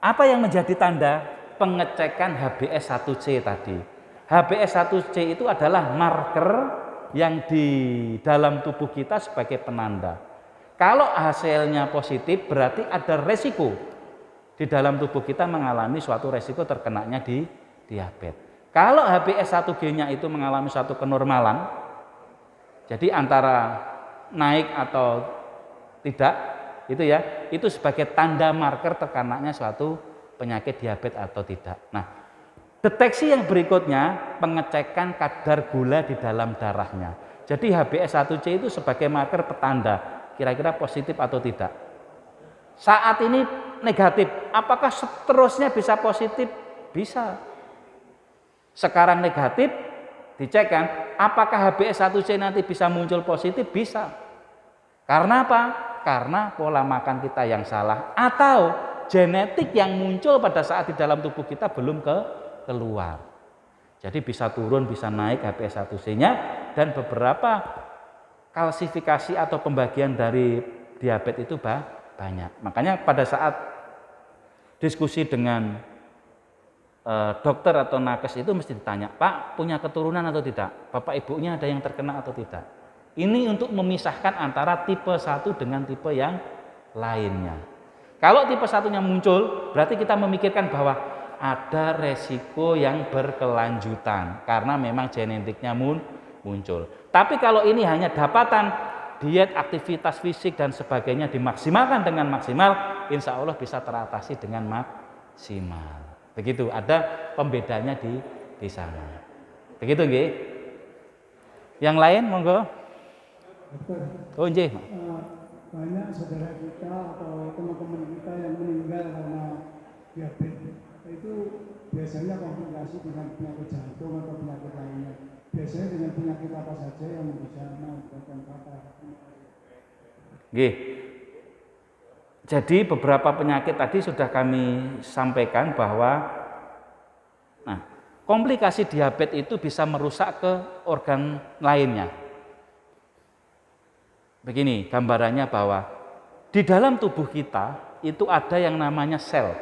apa yang menjadi tanda? Pengecekan HbS1c tadi. HbS1c itu adalah marker yang di dalam tubuh kita sebagai penanda. Kalau hasilnya positif berarti ada resiko di dalam tubuh kita mengalami suatu resiko terkenanya di diabetes. Kalau HbS1g-nya itu mengalami suatu kenormalan, jadi antara naik atau tidak, itu sebagai tanda marker terkenanya suatu penyakit diabetes atau tidak. Nah, deteksi yang berikutnya pengecekan kadar gula di dalam darahnya. Jadi HbS1c itu sebagai marker petanda kira-kira positif atau tidak. Saat ini negatif, apakah seterusnya bisa positif? Bisa. Sekarang negatif, dicek kan, apakah HbS1c nanti bisa muncul positif? Bisa. Karena apa? Karena pola makan kita yang salah atau genetik yang muncul pada saat di dalam tubuh kita belum keluar. Jadi bisa turun, bisa naik HbA1c-nya, dan beberapa klasifikasi atau pembagian dari diabetes itu banyak. Makanya pada saat diskusi dengan dokter atau nakes itu mesti ditanya, Pak punya keturunan atau tidak? Bapak ibunya ada yang terkena atau tidak? Ini untuk memisahkan antara tipe 1 dengan tipe yang lainnya. Kalau tipe 1-nya muncul, berarti kita memikirkan bahwa ada resiko yang berkelanjutan karena memang genetiknya muncul. Tapi kalau ini hanya dapatan, diet, aktivitas fisik dan sebagainya dimaksimalkan dengan maksimal, insya Allah bisa teratasi dengan maksimal. Begitu, ada pembedanya di sana. Begitu nggih. Yang lain monggo. Oh nggih. Banyak saudara kita atau teman-teman kita yang meninggal karena diabetes. Itu biasanya komplikasi dengan penyakit jantung atau penyakit lainnya. Biasanya dengan penyakit apa saja yang bisa mengakibatkan fatal? Nggih. Jadi beberapa penyakit tadi sudah kami sampaikan bahwa komplikasi diabetes itu bisa merusak ke organ lainnya. Begini gambarannya bahwa di dalam tubuh kita itu ada yang namanya sel.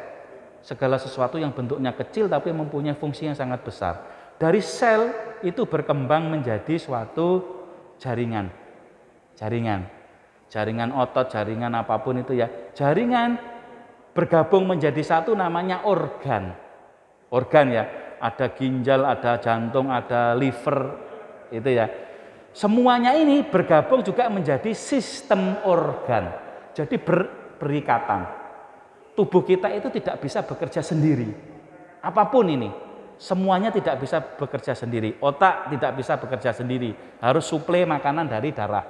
Segala sesuatu yang bentuknya kecil tapi mempunyai fungsi yang sangat besar. Dari sel itu berkembang menjadi suatu jaringan. Jaringan otot, jaringan apapun itu ya. Jaringan bergabung menjadi satu namanya organ. Organ ya, ada ginjal, ada jantung, ada liver, itu ya. Semuanya ini bergabung juga menjadi sistem organ. Jadi berikatan. Tubuh kita itu tidak bisa bekerja sendiri. Apapun ini, semuanya tidak bisa bekerja sendiri. Otak tidak bisa bekerja sendiri, harus suplai makanan dari darah.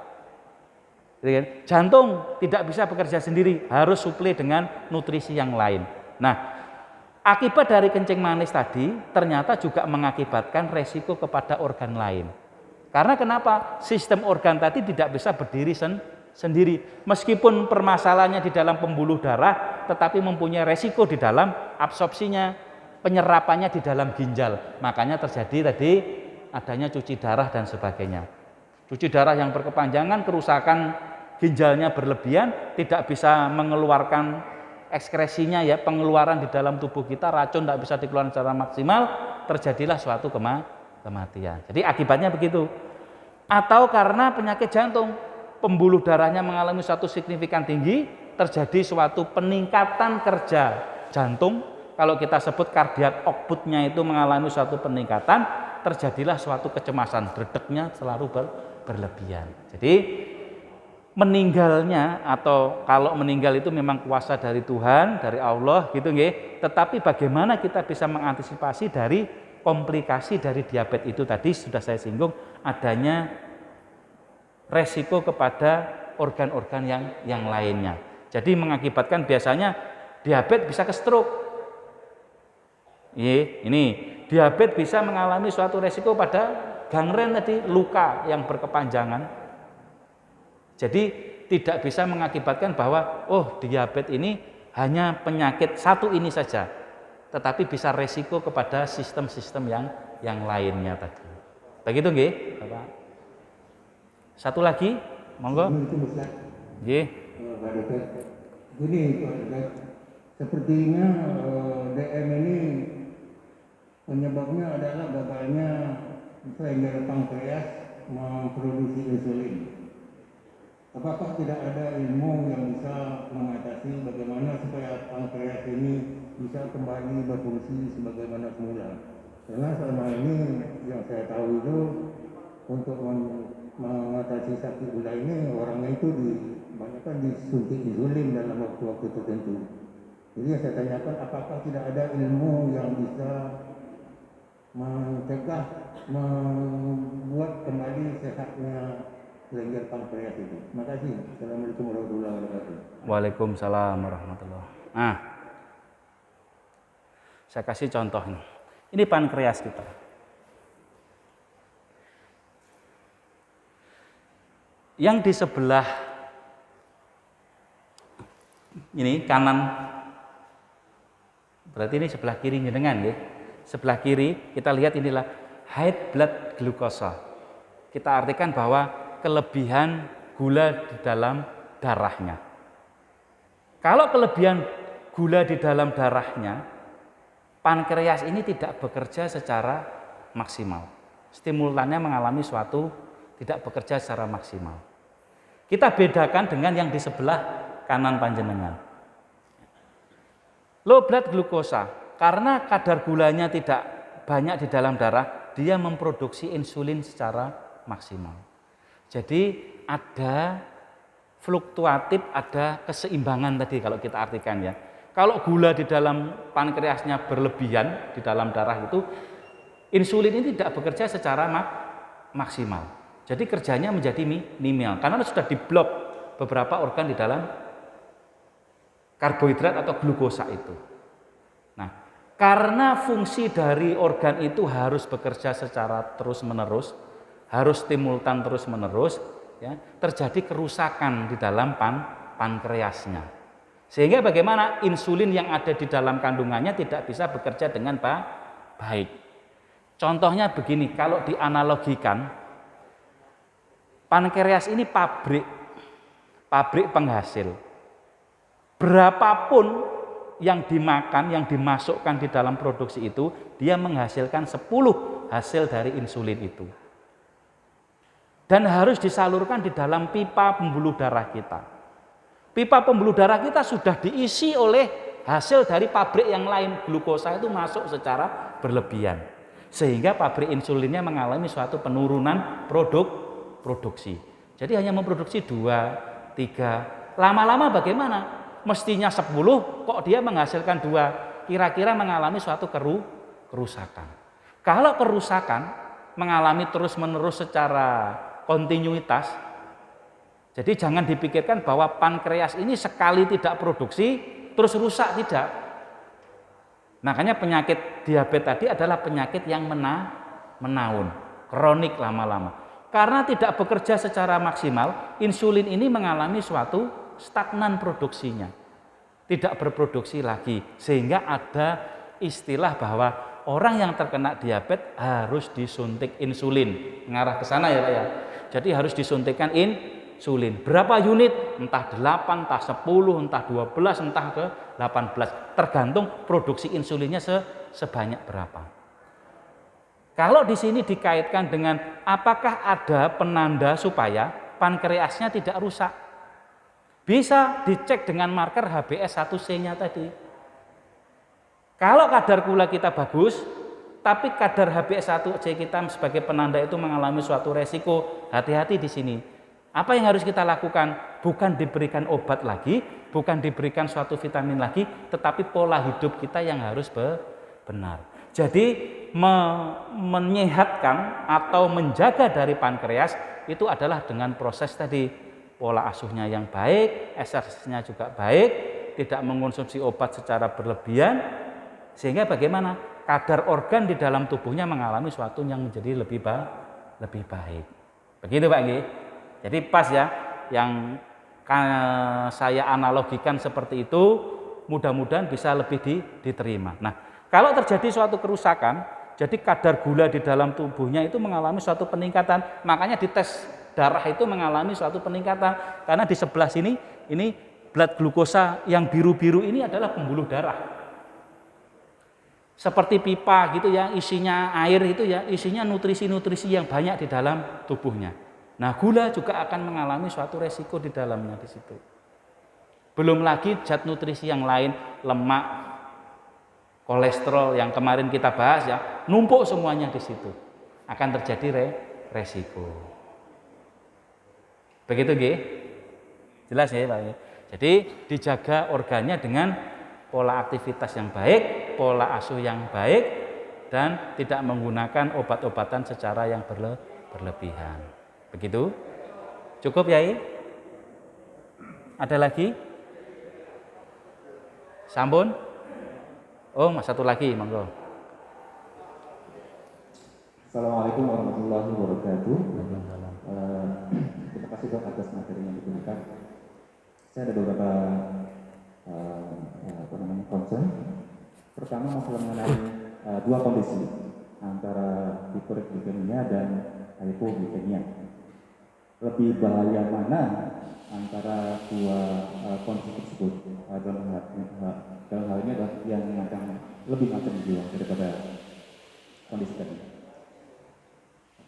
Jantung tidak bisa bekerja sendiri, harus suplai dengan nutrisi yang lain. Nah, akibat dari kencing manis tadi ternyata juga mengakibatkan resiko kepada organ lain. Karena kenapa? Sistem organ tadi tidak bisa berdiri sendiri. Meskipun permasalahannya di dalam pembuluh darah, tetapi mempunyai resiko di dalam absorpsinya, penyerapannya di dalam ginjal. Makanya terjadi tadi adanya cuci darah dan sebagainya. Cuci darah yang berkepanjangan, kerusakan ginjalnya berlebihan, tidak bisa mengeluarkan ekskresinya ya, pengeluaran di dalam tubuh kita, racun tidak bisa dikeluarkan secara maksimal, terjadilah suatu kematian. Jadi akibatnya begitu. Atau karena penyakit jantung, pembuluh darahnya mengalami suatu signifikan tinggi, terjadi suatu peningkatan kerja jantung. Kalau kita sebut cardiac output-nya itu mengalami suatu peningkatan, terjadilah suatu kecemasan, dedeknya selalu berlebihan. Jadi meninggalnya, atau kalau meninggal itu memang kuasa dari Tuhan, dari Allah gitu nggih. Tetapi bagaimana kita bisa mengantisipasi dari komplikasi dari diabetes itu tadi sudah saya singgung, adanya resiko kepada organ-organ yang lainnya. Jadi mengakibatkan biasanya diabetes bisa ke stroke. Ini diabetes bisa mengalami suatu resiko pada gangren tadi, luka yang berkepanjangan. Jadi tidak bisa mengakibatkan bahwa diabetes ini hanya penyakit satu ini saja, tetapi bisa resiko kepada sistem-sistem yang lainnya tadi. Begitu nggih, Bapak? Satu lagi, monggo. Nggih. Gini, sepertinya DM ini penyebabnya adalah gagalnya sel pankreas memproduksi insulin. Apakah tidak ada ilmu yang bisa mengatasi bagaimana supaya pankreas ini bisa kembali berfungsi sebagaimana semula? Karena selama ini yang saya tahu itu untuk mengatasi sakit gula ini orangnya itu kebanyakan disuntik insulin dalam waktu-waktu tertentu. Jadi yang saya tanyakan, apakah tidak ada ilmu yang bisa mencegah, membuat kembali sehatnya kelenjar pankreas itu? Terima kasih. Assalamualaikum warahmatullahi wabarakatuh. Waalaikumsalam warahmatullahi wabarakatuh. Nah, saya kasih contoh nih. Ini pankreas kita. Yang di sebelah ini kanan, berarti ini sebelah kiri jenengan ya. Sebelah kiri kita lihat inilah high blood glucose. Kita artikan bahwa kelebihan gula di dalam darahnya. Kalau kelebihan gula di dalam darahnya, pankreas ini tidak bekerja secara maksimal. Stimulannya mengalami suatu tidak bekerja secara maksimal. Kita bedakan dengan yang di sebelah kanan panjenengan. Low blood glucose, karena kadar gulanya tidak banyak di dalam darah, dia memproduksi insulin secara maksimal. Jadi ada fluktuatif, ada keseimbangan tadi kalau kita artikan ya. Kalau gula di dalam pankreasnya berlebihan di dalam darah itu, insulin ini tidak bekerja secara maksimal. Jadi kerjanya menjadi minimal karena sudah diblok beberapa organ di dalam karbohidrat atau glukosa itu. Nah, karena fungsi dari organ itu harus bekerja secara terus-menerus, harus simultan terus-menerus, ya, terjadi kerusakan di dalam pankreasnya. Sehingga bagaimana insulin yang ada di dalam kandungannya tidak bisa bekerja dengan baik. Contohnya begini, kalau dianalogikan, pankreas ini pabrik penghasil. Berapapun yang dimakan, yang dimasukkan di dalam produksi itu, dia menghasilkan 10 hasil dari insulin itu. Dan harus disalurkan di dalam pipa pembuluh darah kita. Pipa pembuluh darah kita sudah diisi oleh hasil dari pabrik yang lain. Glukosa itu masuk secara berlebihan. Sehingga pabrik insulinnya mengalami suatu penurunan produksi. Jadi hanya memproduksi 2, 3. Lama-lama bagaimana? Mestinya 10, kok dia menghasilkan 2. Kira-kira mengalami suatu kerusakan. Kalau kerusakan mengalami terus-menerus secara kontinuitas, jadi jangan dipikirkan bahwa pankreas ini sekali tidak produksi terus rusak, tidak. Makanya penyakit diabetes tadi adalah penyakit yang menaun, kronik lama-lama. Karena tidak bekerja secara maksimal, insulin ini mengalami suatu stagnan produksinya. Tidak berproduksi lagi, sehingga ada istilah bahwa orang yang terkena diabetes harus disuntik insulin. Mengarah ke sana ya Pak ya. Jadi harus disuntikkan insulin. Berapa unit? Entah 8, entah 10, entah 12, entah ke 18. Tergantung produksi insulinnya sebanyak berapa. Kalau di sini dikaitkan dengan apakah ada penanda supaya pankreasnya tidak rusak? Bisa dicek dengan marker HbS1c-nya tadi. Kalau kadar gula kita bagus, tapi kadar HbS1c kita sebagai penanda itu mengalami suatu resiko, hati-hati di sini. Apa yang harus kita lakukan? Bukan diberikan obat lagi, bukan diberikan suatu vitamin lagi, tetapi pola hidup kita yang harus benar. Jadi menyehatkan atau menjaga dari pankreas itu adalah dengan proses tadi, pola asuhnya yang baik, exercise-nya juga baik, tidak mengonsumsi obat secara berlebihan, sehingga bagaimana? Kadar organ di dalam tubuhnya mengalami suatu yang menjadi lebih baik. Begitu Pak G. Jadi pas ya, yang saya analogikan seperti itu, mudah-mudahan bisa lebih diterima. Nah, kalau terjadi suatu kerusakan, jadi kadar gula di dalam tubuhnya itu mengalami suatu peningkatan, makanya di tes darah itu mengalami suatu peningkatan, karena di sebelah sini ini blood glukosa yang biru-biru ini adalah pembuluh darah. Seperti pipa gitu ya, isinya air itu ya, isinya nutrisi-nutrisi yang banyak di dalam tubuhnya. Nah, gula juga akan mengalami suatu resiko di dalamnya di situ. Belum lagi zat nutrisi yang lain, lemak, kolesterol yang kemarin kita bahas ya, numpuk semuanya di situ. Akan terjadi resiko. Begitu G? Jelas ya Pak? Jadi dijaga organnya dengan pola aktivitas yang baik, pola asuh yang baik, dan tidak menggunakan obat-obatan secara yang berlebihan. Begitu? Cukup Yai? Ada lagi? Sampun? Oh, satu lagi, monggo. Assalamualaikum warahmatullahi wabarakatuh. Terima kasih Dok atas materi yang diberikan. Saya ada beberapa concern. Pertama masalah mengenai dua kondisi antara hiperglikemia dan hypoglikemia. Lebih bahaya mana antara dua kondisi tersebut? Dalam hal ini adalah yang lebih macam jiwa daripada kondisi tadi.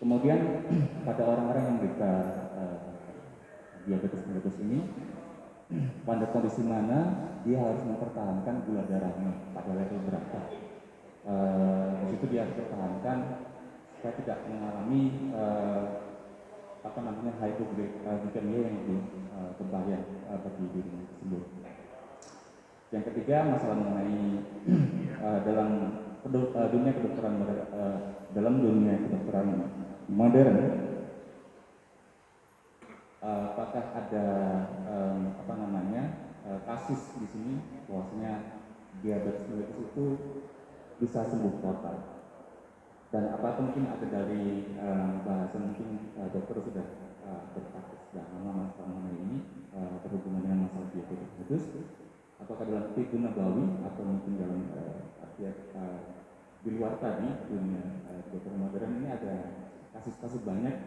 Kemudian pada orang-orang yang menderita diabetes mellitus ini, pada kondisi mana dia harus mempertahankan gula darahnya pada level berapa? Di situ dia harus pertahankan supaya tidak mengalami hypoglikemia yang lebih berbahaya bagi dirinya tersebut. Yang ketiga, masalah mengenai dalam dunia kedokteran modern, apakah ada kasus di sini bahwasanya diabetes mellitus itu bisa sembuh total? Dan apa mungkin ada dari bahasa mungkin dokter sudah berpraktik sudah lama masalah mengenai ini berhubungan dengan masalah diabetes mellitus, apakah dalam fikih nabawi atau mungkin dalam di luar tadi dunia dokter modern ini ada kasus-kasus banyak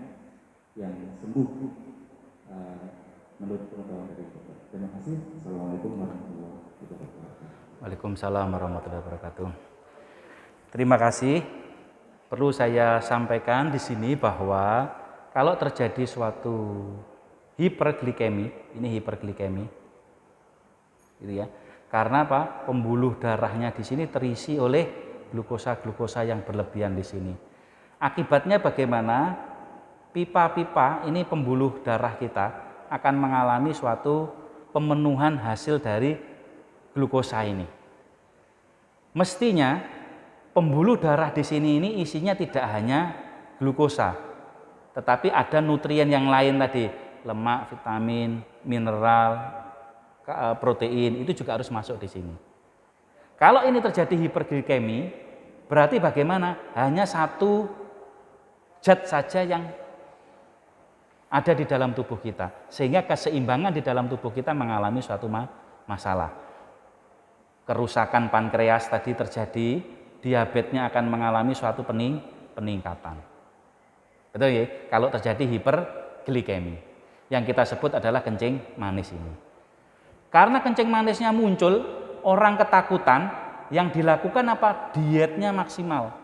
yang sembuh menurut pengetahuan dari dokter. Terima kasih. Assalamualaikum warahmatullahi wabarakatuh. Waalaikumsalam warahmatullahi wabarakatuh. Terima kasih. Perlu saya sampaikan di sini bahwa kalau terjadi suatu hiperglikemi, ini hiperglikemi, gitu ya. Karena apa? Pembuluh darahnya di sini terisi oleh glukosa yang berlebihan di sini. Akibatnya bagaimana? Pipa-pipa ini pembuluh darah kita akan mengalami suatu pemenuhan hasil dari glukosa ini. Mestinya pembuluh darah di sini ini isinya tidak hanya glukosa, tetapi ada nutrien yang lain tadi, lemak, vitamin, mineral, protein, itu juga harus masuk di sini. Kalau ini terjadi hiperglikemi, berarti bagaimana? Hanya satu zat saja yang ada di dalam tubuh kita, sehingga keseimbangan di dalam tubuh kita mengalami suatu masalah. Kerusakan pankreas tadi terjadi, diabetesnya akan mengalami suatu peningkatan. Betul ya? Kalau terjadi hiperglikemi, yang kita sebut adalah kencing manis ini. Karena kencing manisnya muncul, orang ketakutan, yang dilakukan apa? Dietnya maksimal,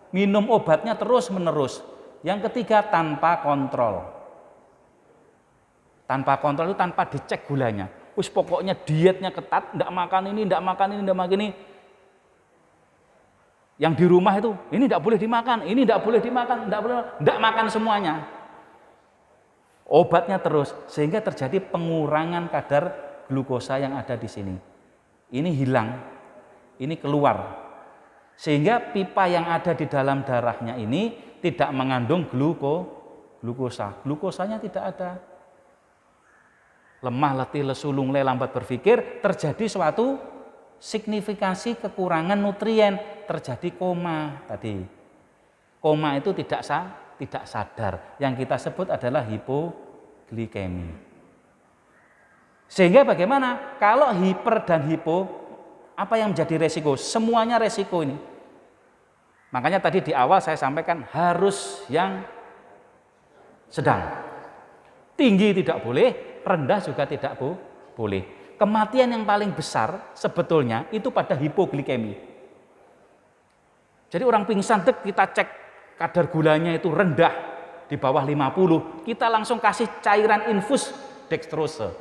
minum obatnya terus-menerus. Yang ketiga, tanpa kontrol. Tanpa kontrol itu tanpa dicek gulanya. Wis pokoknya dietnya ketat, enggak makan ini, enggak makan ini, enggak makan ini. Yang di rumah itu, ini enggak boleh dimakan, ini enggak boleh dimakan, enggak makan semuanya. Obatnya terus, sehingga terjadi pengurangan kadar glukosa yang ada di sini. Ini hilang, ini keluar. Sehingga pipa yang ada di dalam darahnya ini tidak mengandung glukosa. Glukosanya tidak ada. Lemah, letih, lesu, lunglai, lambat berpikir, terjadi suatu signifikansi kekurangan nutrien, terjadi koma tadi. Koma itu tidak sadar. Yang kita sebut adalah hipoglikemi. Sehingga bagaimana? Kalau hiper dan hipo, apa yang menjadi resiko? Semuanya resiko ini. Makanya tadi di awal saya sampaikan harus yang sedang. Tinggi tidak boleh, rendah juga tidak boleh. Kematian yang paling besar sebetulnya itu pada hipoglikemi. Jadi orang pingsan, kita cek kadar gulanya itu rendah di bawah 50, kita langsung kasih cairan infus dextrose.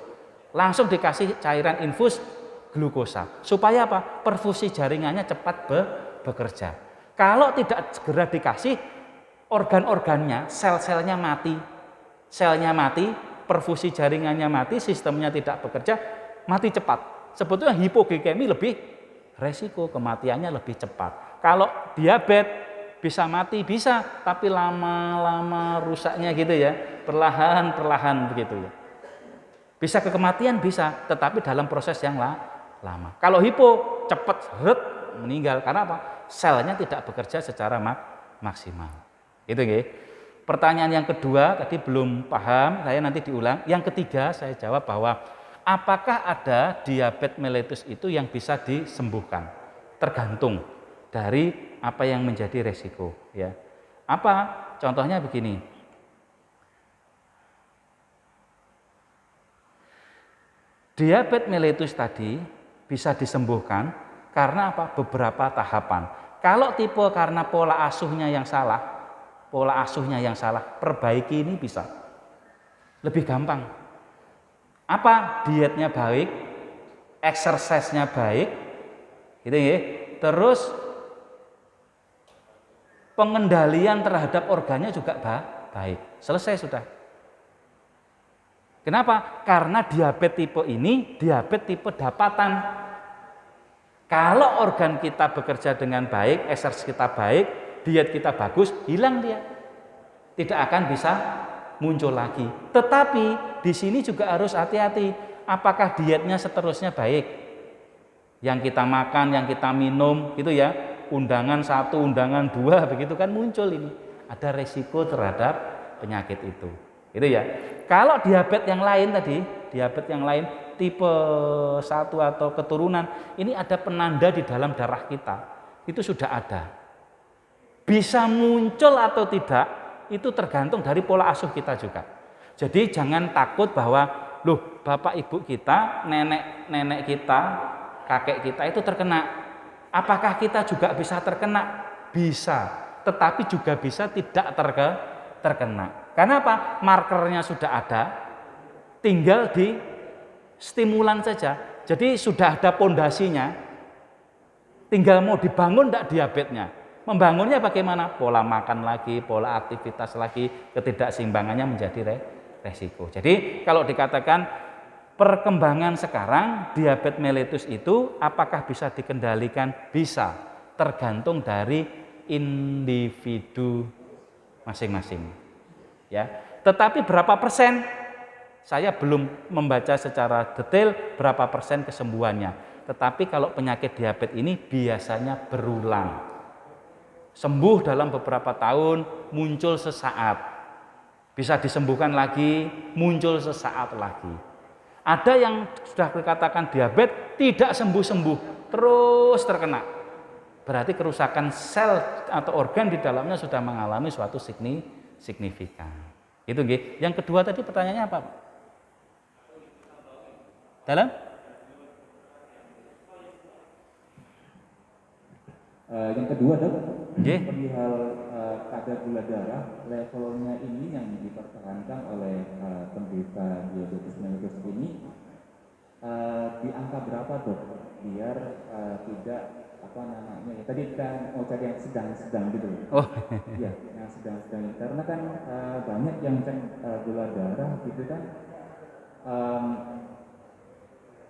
Langsung dikasih cairan infus glukosa. Supaya apa? Perfusi jaringannya cepat bekerja. Kalau tidak segera dikasih, organ-organnya, sel-selnya mati. Selnya mati, perfusi jaringannya mati, sistemnya tidak bekerja, mati cepat. Sebetulnya hipoglikemi lebih resiko, kematiannya lebih cepat. Kalau diabetes bisa mati, bisa, tapi lama-lama rusaknya gitu ya, perlahan-perlahan begitu ya. Bisa ke kematian bisa, tetapi dalam proses yang lama. Kalau hipo cepat meninggal karena apa? Selnya tidak bekerja secara maksimal. Itu nggih. Pertanyaan yang kedua tadi belum paham, saya nanti diulang. Yang ketiga saya jawab bahwa Apakah ada diabetes mellitus itu yang bisa disembuhkan? Tergantung dari apa yang menjadi resiko, ya. Apa? Contohnya begini. Diabetes mellitus tadi bisa disembuhkan karena apa? Beberapa tahapan. Kalau tipe karena pola asuhnya yang salah, perbaiki ini bisa. Lebih gampang. Apa? Dietnya baik, exercise-nya baik, gitu ya. Terus pengendalian terhadap organnya juga baik. Selesai sudah. Kenapa? Karena diabetes tipe ini diabetes tipe dapatan. Kalau organ kita bekerja dengan baik, exercise kita baik, diet kita bagus, hilang dia. Tidak akan bisa muncul lagi. Tetapi di sini juga harus hati-hati. Apakah dietnya seterusnya baik? Yang kita makan, yang kita minum, gitu ya. Undangan 1, undangan 2, begitu kan muncul ini. Ada resiko terhadap penyakit itu. Gitu ya. Kalau diabetes yang lain tadi, diabetes yang lain tipe 1 atau keturunan, ini ada penanda di dalam darah kita. Itu sudah ada. Bisa muncul atau tidak, itu tergantung dari pola asuh kita juga. Jadi jangan takut bahwa, loh, bapak ibu kita, nenek kita, kakek kita itu terkena. Apakah kita juga bisa terkena? Bisa, tetapi juga bisa tidak terkena. Karena apa? Markernya sudah ada, tinggal di stimulan saja. Jadi sudah ada pondasinya, tinggal mau dibangun tidak diabetesnya. Membangunnya bagaimana? Pola makan lagi, pola aktivitas lagi, ketidakseimbangannya menjadi resiko. Jadi kalau dikatakan perkembangan sekarang diabetes mellitus itu apakah bisa dikendalikan? Bisa, tergantung dari individu masing-masing. Ya, tetapi berapa persen? Saya belum membaca secara detail berapa persen kesembuhannya. Tetapi kalau penyakit diabetes ini biasanya berulang. Sembuh dalam beberapa tahun, muncul sesaat. Bisa disembuhkan lagi, muncul sesaat lagi. Ada yang sudah dikatakan diabetes tidak sembuh-sembuh, terus terkena. Berarti kerusakan sel atau organ di dalamnya sudah mengalami suatu signifikan. Itu nggih. Yang kedua tadi pertanyaannya apa? Dalam? Yang kedua dok, Nggih. perihal kadar gula darah levelnya ini yang dipertahankan oleh penderita diabetes mellitus ini di angka berapa dok? Biar tidak apa namanya ya, tadi kita mau cari yang sedang-sedang gitu. Oh. Iya, yang sedang-sedang. Karena kan banyak yang cek gula darah gitu kan.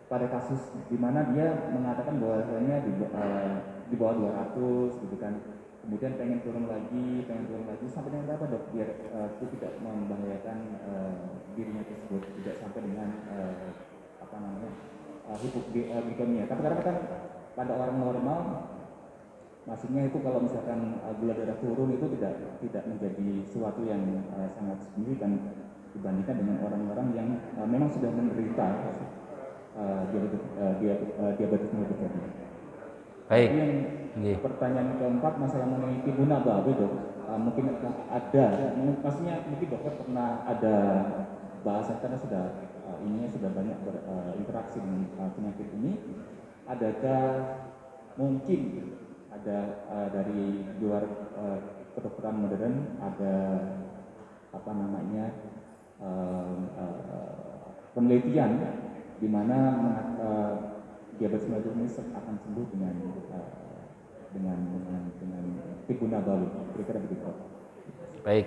Pada kasus di mana dia mengatakan bahwasanya di bawah 200 gitu kan, kemudian pengen turun lagi sampai dengan berapa dok biar itu tidak membahayakan dirinya tersebut, tidak sampai dengan apa namanya hipoglikemia. Tapi karena kan pada orang normal maksudnya itu kalau misalkan gula darah turun itu tidak menjadi sesuatu yang sangat signifikan dibandingkan dengan orang-orang yang memang sudah menderita diabetes mellitus tadi. Baik. Yang pertanyaan keempat masalah mengenai tibu nabawi dok, mungkin ada, maksudnya mungkin dokter pernah ada bahasan karena sudah ininya sudah banyak berinteraksi dengan penyakit ini. Adakah mungkin ada dari luar kedokteran modern ada apa namanya penelitian di mana diabetes mellitus akan sembuh dengan tibu nabawi, kira-kira begitu. Baik.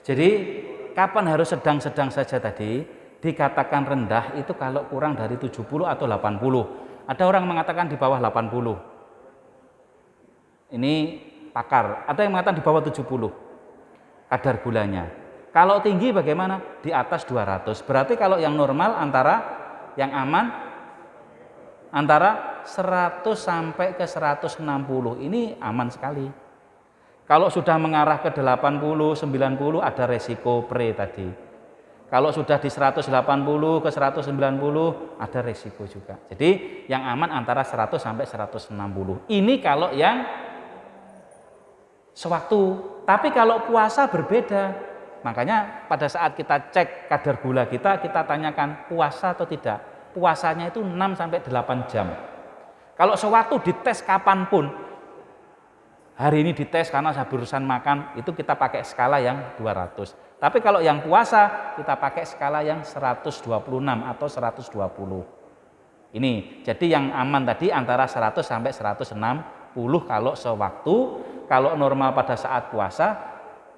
Jadi kapan harus sedang-sedang saja tadi? Dikatakan rendah itu kalau kurang dari 70 atau 80. Ada orang mengatakan di bawah 80. Ini pakar. Ada yang mengatakan di bawah 70 kadar gulanya. Kalau tinggi bagaimana? Di atas 200. Berarti kalau yang normal yang aman antara 100 sampai ke 160 ini aman sekali. Kalau sudah mengarah ke 80, 90 ada resiko pre tadi. Kalau sudah di 180 ke 190 ada resiko juga. Jadi yang aman antara 100 sampai 160. Ini kalau yang sewaktu. Tapi kalau puasa berbeda. Makanya pada saat kita cek kadar gula kita tanyakan puasa atau tidak. Puasanya itu 6 sampai 8 jam. Kalau sewaktu dites kapanpun, hari ini dites karena saya barusan makan, itu kita pakai skala yang 200. Tapi kalau yang puasa, kita pakai skala yang 126 atau 120. Ini, jadi yang aman tadi antara 100 sampai 160 kalau sewaktu, kalau normal pada saat puasa,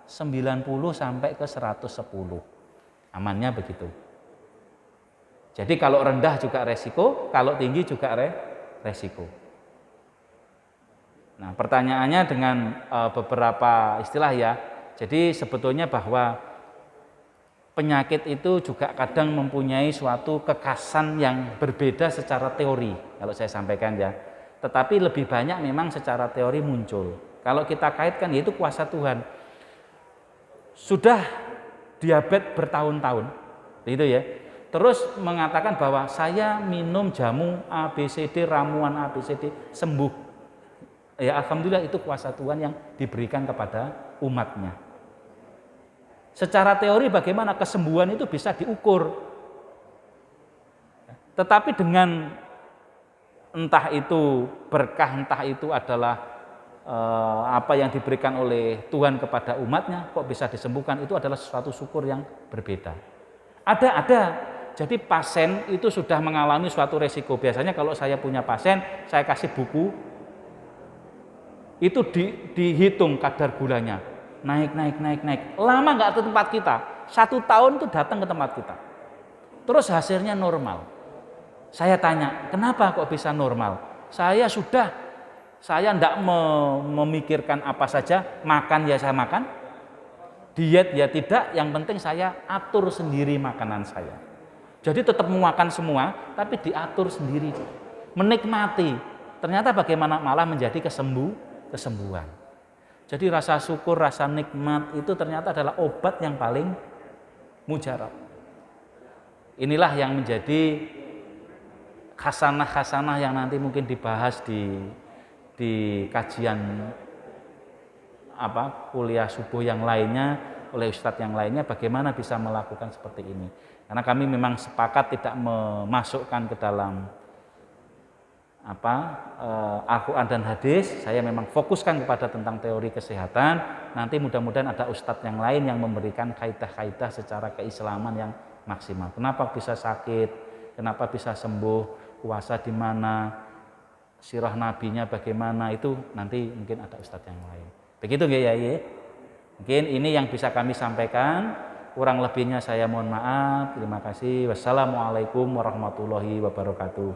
90 sampai ke 110. Amannya begitu. Jadi kalau rendah juga resiko, kalau tinggi juga resiko. Nah, pertanyaannya dengan beberapa istilah ya. Jadi sebetulnya bahwa penyakit itu juga kadang mempunyai suatu kekhasan yang berbeda secara teori, kalau saya sampaikan ya. Tetapi lebih banyak memang secara teori muncul. Kalau kita kaitkan yaitu kuasa Tuhan. Sudah diabetes bertahun-tahun, gitu ya. Terus mengatakan bahwa saya minum jamu ABCD, ramuan ABCD sembuh. Ya alhamdulillah itu kuasa Tuhan yang diberikan kepada umatnya. Secara teori bagaimana kesembuhan itu bisa diukur. Tetapi dengan entah itu berkah, entah itu adalah apa yang diberikan oleh Tuhan kepada umatnya kok bisa disembuhkan, itu adalah sesuatu syukur yang berbeda. Ada. Jadi pasien itu sudah mengalami suatu resiko. Biasanya kalau saya punya pasien, saya kasih buku, itu dihitung kadar gulanya. Naik. Lama nggak ke tempat kita. 1 tahun itu datang ke tempat kita. Terus hasilnya normal. Saya tanya, kenapa kok bisa normal? Saya tidak memikirkan apa saja. Makan ya saya makan. Diet ya tidak. Yang penting saya atur sendiri makanan saya. Jadi tetap makan semua, tapi diatur sendiri. Menikmati. Ternyata bagaimana malah menjadi kesembuhan. Jadi rasa syukur, rasa nikmat itu ternyata adalah obat yang paling mujarab. Inilah yang menjadi khasanah-khasanah yang nanti mungkin dibahas di kajian kuliah subuh yang lainnya oleh ustadz yang lainnya, bagaimana bisa melakukan seperti ini. Karena kami memang sepakat tidak memasukkan ke dalam Al-Quran dan hadis. Saya memang fokuskan kepada tentang teori kesehatan. Nanti mudah-mudahan ada ustadz yang lain yang memberikan kaidah-kaidah secara keislaman yang maksimal. Kenapa bisa sakit, kenapa bisa sembuh, puasa di mana, sirah nabinya bagaimana, itu nanti mungkin ada ustadz yang lain. Begitu nggih ya? Mungkin ini yang bisa kami sampaikan. Kurang lebihnya saya mohon maaf. Terima kasih. Wassalamualaikum warahmatullahi wabarakatuh.